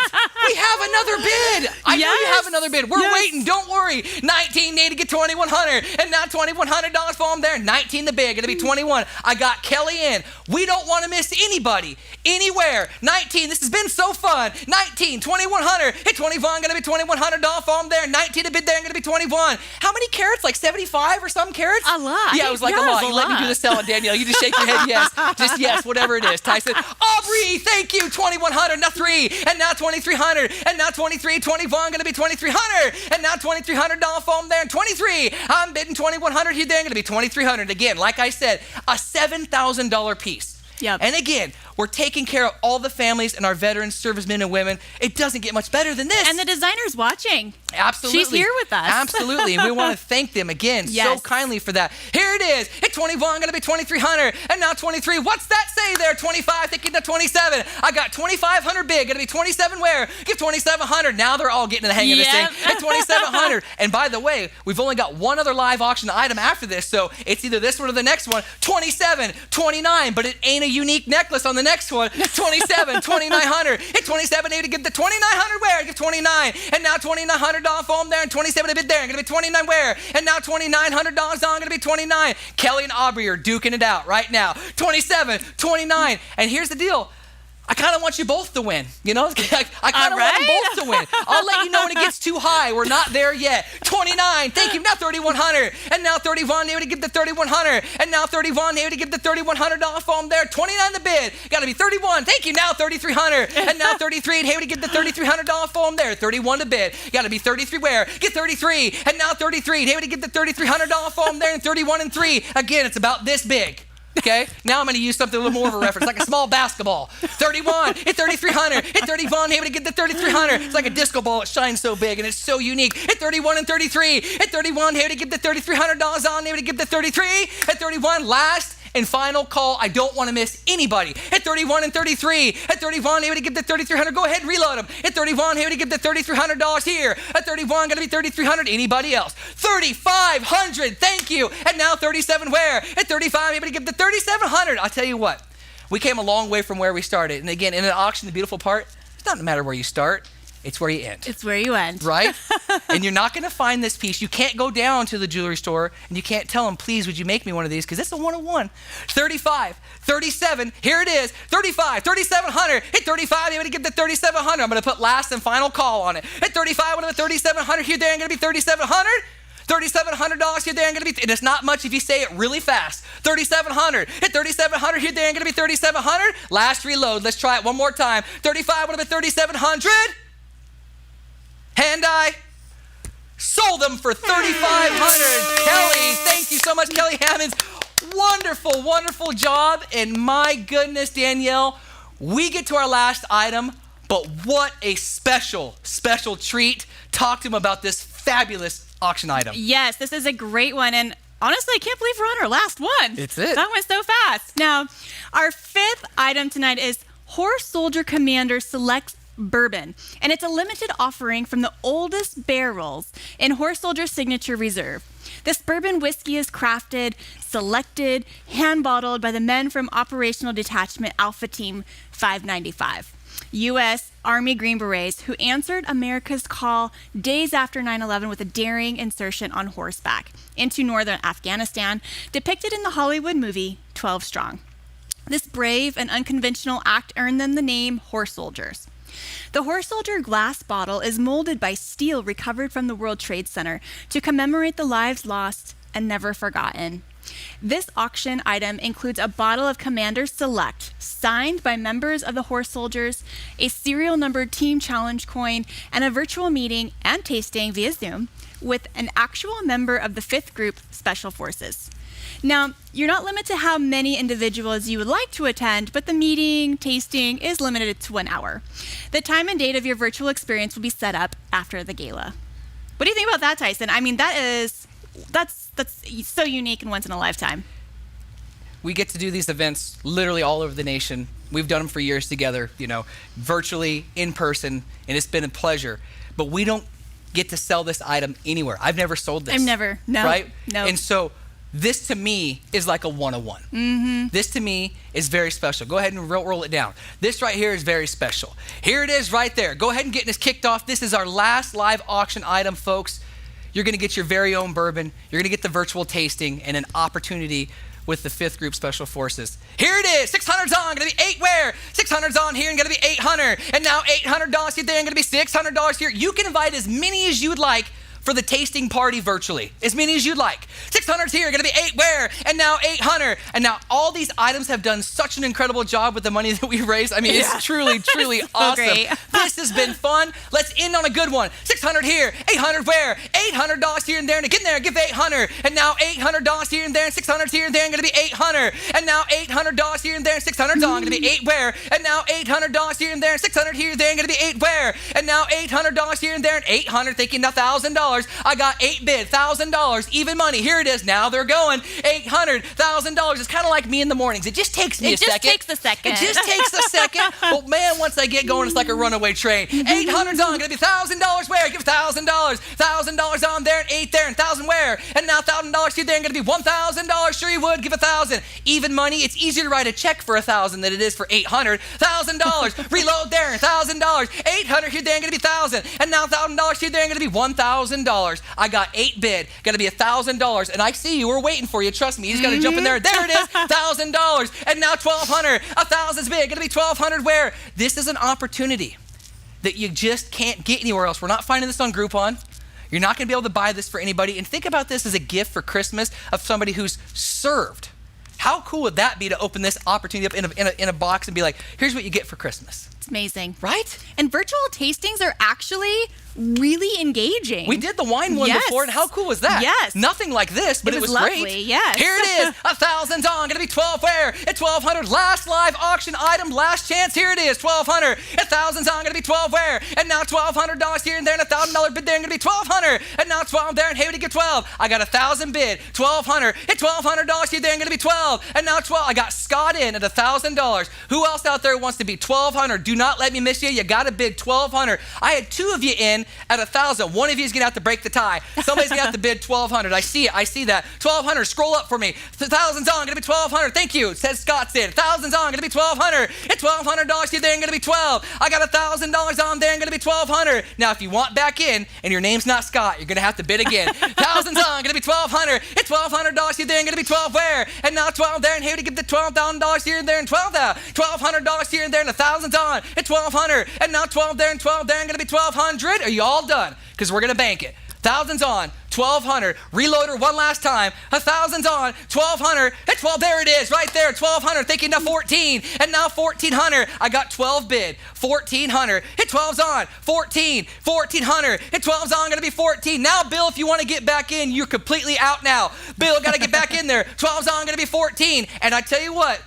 we have another bid. I know you have another bid. We're waiting, don't worry. 19, need to get 2,100. And now $2,100 for them there. 19 the bid, gonna be 21. I got Kelly in. We don't want to miss anybody, anywhere. 19, this has been so fun. 19, 2,100. Hit 21, gonna be $2,100 farm there. 19 to bid there, gonna be 21. How many carats? Like 75 or some carats? A lot. Yeah, it was like a lot. You let me do the selling, Danielle. You just shake your head yes. Just yes, whatever it is. Tyson. Aubrey, thank you. 2,100, now 3, and now 2,300, and now 23, 21, gonna be 2,300, and now $2,300 farm there, and 23. I'm bidding 2,100 here, there, gonna be 2,300. Again, like I said, a $7,000 piece. Yep. And again, we're taking care of all the families and our veteran servicemen and women. It doesn't get much better than this. And the designer's watching. Absolutely. She's here with us. Absolutely. And we want to thank them again so kindly for that. Here it is. Hit 21, going to be 2,300. And now 23. What's that say there? 25, thinking to 27. I got 2,500 bid. Going to be 27 where? Give 2,700. Now they're all getting the hang of this thing. At 2,700. And by the way, we've only got one other live auction item after this. So it's either this one or the next one. 27, 29. But it ain't a unique necklace on the next one. 27, 2,900. Hit 27, to give the 2,900 where? Give 29. And now $2,900 foam there and 27 to bid there. Gonna be 29 where? And now $2,900 on. Gonna be 29. Kelly and Aubrey are duking it out right now. 27, 29. And here's the deal. I kind of want you both to win. You know, I kind of want them both to win. I'll let you know when it gets too high. We're not there yet. 29. Thank you. Now 3,100. And now 31. They would give the 3,100. And now 31. They would give the $3,100 foam there. 29 the bid. Got to be 31. Thank you. Now 3,300. And now 33. And they would give the $3,300 foam there. 31 to bid. Got to be 33 where? Get 33. And now 33. They would give the $3,300 foam there. And 31 and 3. Again, it's about this big. Okay, now I'm going to use something a little more of a reference, like a small basketball. 31, hit 3,300, hit 31, able to get the 3,300. It's like a disco ball, it shines so big and it's so unique. Hit 31 and 33, hit 31, able to get the $3,300 on, able to get the 33, hit 31, last and final call. I don't want to miss anybody. Hit 31 and 33, hit 31, able to get the 3,300. Go ahead and reload them. Hit 31, able to get the $3,300 here. At 31, going to be 3,300. Anybody else? 3,500. Thank you. And now 37 where? At 35, able to get the 3,700. I'll tell you what. We came a long way from where we started. And again, in an auction, the beautiful part, it doesn't matter where you start. It's where you end. It's where you end. Right? And you're not going to find this piece. You can't go down to the jewelry store and you can't tell them, please, would you make me one of these? Because it's a one-on-one. 35, 37, here it is. 35, 3,700. Hit 35, you're going to get the 3,700. I'm going to put last and final call on it. Hit 35, what about 3,700? Here, there, I'm going to be 3,700. $3,700 here, there, and gonna be, and it's not much if you say it really fast. 3,700, hit 3,700 here, there, and gonna be 3,700. Last reload, let's try it one more time. 35, what about 3,700? And I sold them for 3,500. Kelly, thank you so much, Kelly Hammonds. Wonderful, wonderful job. And my goodness, Danielle, we get to our last item, but what a special, special treat. Talk to him about this fabulous auction item. Yes, this is a great one. And honestly, I can't believe we're on our last one. It's it. That went so fast. Now, our fifth item tonight is Horse Soldier Commander Select Bourbon, and it's a limited offering from the oldest barrels in Horse Soldier Signature Reserve. This bourbon whiskey is crafted, selected, hand-bottled by the men from Operational Detachment Alpha Team 595, U.S. Army Green Berets, who answered America's call days after 9/11 with a daring insertion on horseback into northern Afghanistan, depicted in the Hollywood movie 12 Strong. This brave and unconventional act earned them the name Horse Soldiers. The Horse Soldier glass bottle is molded by steel recovered from the World Trade Center to commemorate the lives lost and never forgotten. This auction item includes a bottle of Commander Select, signed by members of the Horse Soldiers, a serial numbered Team Challenge coin, and a virtual meeting and tasting via Zoom with an actual member of the 5th Group Special Forces. Now, you're not limited to how many individuals you would like to attend, but the meeting, tasting is limited to 1 hour. The time and date of your virtual experience will be set up after the gala. What do you think about that, Tyson? I mean, that's so unique and once in a lifetime. We get to do these events literally all over the nation. We've done them for years together, you know, virtually, in person, and it's been a pleasure. But we don't get to sell this item anywhere. I've never sold this. I've never, no. Right? No. And so this to me is like a one-on-one. Mm-hmm. This to me is very special. Go ahead and roll it down. This right here is very special. Here it is right there. Go ahead and get this kicked off. This is our last live auction item, folks. You're going to get your very own bourbon. You're going to get the virtual tasting and an opportunity with the 5th Group Special Forces. Here it is, 600's on, gonna be 8 where? 600's on here and gonna be 800. And now $800 here, there, and gonna be $600 here. You can invite as many as you'd like for the tasting party virtually, as many as you'd like. 600's here, gonna be 8 where? And now 800. And now all these items have done such an incredible job with the money that we raised. I mean, it's truly, truly awesome. Great. This has been fun. Let's end on a good one. 600 here, 800 where? $800 here and there, and get in there, give 800. And now $800 here and there, and 600's here and there, and gonna be 800. And now $800 here and there, and 600's on, gonna be 8 where? And now $800 here and there, and 600 here and there, and gonna be 8 where? And now $800 here and there, and 800, thinking now $1,000. I got 8 bid, $1,000, even money. Here it is. Now they're going. $800,000. It's kind of like me in the mornings. It just takes me a second. It just takes a second. It just takes a second. But man, once I get going, it's like a runaway train. 800's on. Gonna be $1,000 where? Give $1,000. $1,000 on there and 8 there and 1,000 where? And now $1,000 here there and gonna be $1,000. Sure you would. Give 1,000. Even money. It's easier to write a check for 1,000 than it is for 800. $1,000. Reload there. $1,000. 800 here there and gonna be 1,000. And now $1,000 here there and gonna be $1,000. I got 8 bid, gonna be $1,000, and I see you. We're waiting for you. Trust me. You just gotta jump in there. There it is, $1,000, and now 1,200. 1,000's bid, gonna be 1,200. Where? This is an opportunity that you just can't get anywhere else. We're not finding this on Groupon. You're not gonna be able to buy this for anybody. And think about this as a gift for Christmas of somebody who's served. How cool would that be to open this opportunity up in a box and be like, here's what you get for Christmas? It's amazing. Right? And virtual tastings are actually really engaging. We did the wine one before, and how cool was that? Yes. Nothing like this, but it was lovely, great. yes. Here it is, 1,000's on, gonna be 12 where? At 1,200, last live auction item, last chance, here it is, 1,200. 1,000's on, gonna be 12 where? And now $1,200 here and there, and $1,000 bid there, and gonna be 1,200. And now 12 there, and hey, we give 12. I got 1,000 bid, 1,200. At $1,200 here there, and gonna be 12. And now 12, I got Scott in at $1,000. Who else out there wants to be 1,200? Do not let me miss you. You gotta bid 1,200. I had 2 of you in at 1,000. One of you is gonna have to break the tie. Somebody's gonna have to bid 1,200. I see it. I see that. 1,200. Scroll up for me. 1,000's on. Gonna be 1,200. Thank you. It says Scott's in. 1,000's on. Gonna be 1,200. It's $1,200 here there and gonna be 12. I got $1,000 on there and gonna be 1,200. Now, if you want back in and your name's not Scott, you're gonna have to bid again. 1,000's on. Gonna be 1,200. It's $1,200 here there and gonna be 12 where? And now 12 there and here to give the $12,000 here and there and 12 there. $1,200 here and there and 1,000's on. It's 1,200. And now 12 there and 12 there and gonna be 1,200. Are you all done? Because we're gonna bank it. 1,000's on, 1,200. Reloader one last time. 1,000's on, 1,200. At 12, there it is, right there, 1,200. Thinking now 14, and now 1,400. I got 12 bid, 1,400. Hit 12's on, 14, 1,400. Hit 12's on, gonna be 14. Now, Bill, if you want to get back in, you're completely out now. Bill, gotta get back in there. 12's on, gonna be 14. And I tell you what,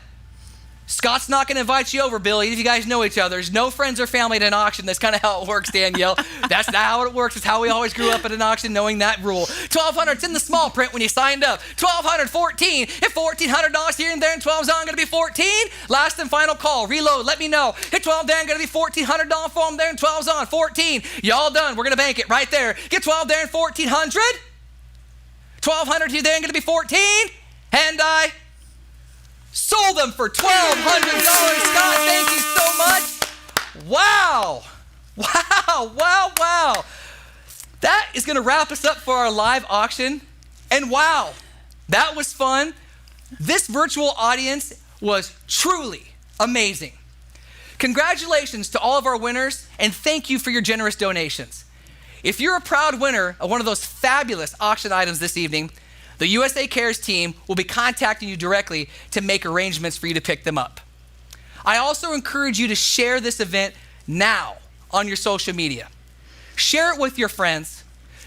Scott's not going to invite you over, Billy. If you guys know each other, there's no friends or family at an auction. That's kind of how it works, Danielle. That's not how it works. It's how we always grew up at an auction, knowing that rule. 1,200, it's in the small print when you signed up. 1,200, 14. Hit $1,400 here and there, and 12's on, going to be 14. Last and final call. Reload, let me know. Hit 12 there, and going to be $1,400 for them there, and 12's on, 14. Y'all done. We're going to bank it right there. Get 12 there and 1,400. 1,200 here there, and going to be 14. And I sold them for $1,200. Scott, thank you so much. Wow. Wow, wow, wow. That is going to wrap us up for our live auction. And wow, that was fun. This virtual audience was truly amazing. Congratulations to all of our winners, and thank you for your generous donations. If you're a proud winner of one of those fabulous auction items this evening, the USA Cares team will be contacting you directly to make arrangements for you to pick them up. I also encourage you to share this event now on your social media. Share it with your friends,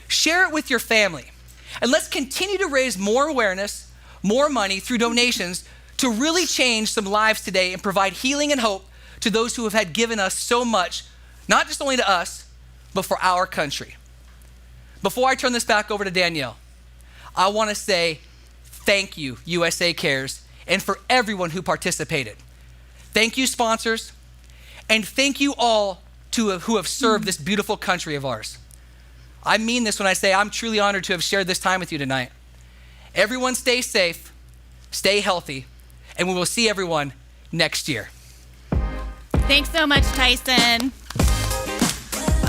share it with your family, and let's continue to raise more awareness, more money through donations to really change some lives today and provide healing and hope to those who have had given us so much, not just only to us, but for our country. Before I turn this back over to Danielle, I want to say thank you, USA Cares, and for everyone who participated. Thank you, sponsors, and thank you all who have served this beautiful country of ours. I mean this when I say I'm truly honored to have shared this time with you tonight. Everyone stay safe, stay healthy, and we will see everyone next year. Thanks so much, Tyson.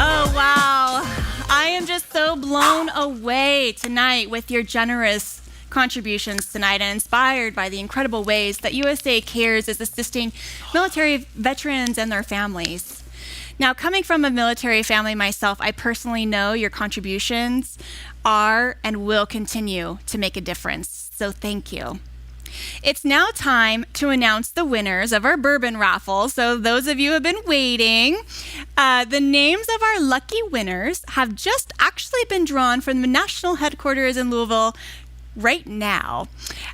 Oh, wow. I am just so blown away tonight with your generous contributions tonight and inspired by the incredible ways that USA Cares is assisting military veterans and their families. Now, coming from a military family myself, I personally know your contributions are and will continue to make a difference. So thank you. It's now time to announce the winners of our bourbon raffle. So those of you who have been waiting, the names of our lucky winners have just actually been drawn from the national headquarters in Louisville right now.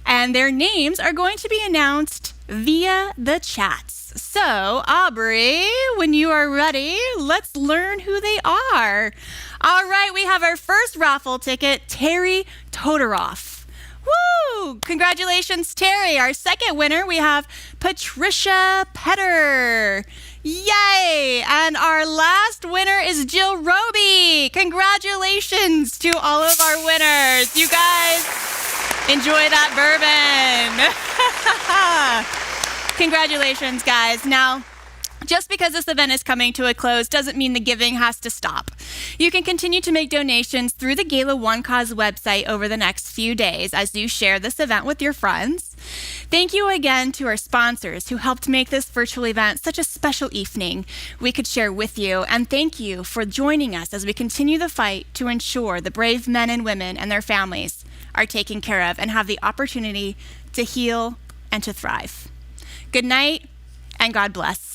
And their names are going to be announced via the chats. So, Aubrey, when you are ready, let's learn who they are. All right, we have our first raffle ticket, Terry Todoroff. Woo! Congratulations, Terry. Our second winner, we have Patricia Petter. Yay! And our last winner is Jill Roby. Congratulations to all of our winners. You guys enjoy that bourbon. Congratulations, guys. Now, just because this event is coming to a close doesn't mean the giving has to stop. You can continue to make donations through the Gala One Cause website over the next few days as you share this event with your friends. Thank you again to our sponsors who helped make this virtual event such a special evening we could share with you. And thank you for joining us as we continue the fight to ensure the brave men and women and their families are taken care of and have the opportunity to heal and to thrive. Good night and God bless.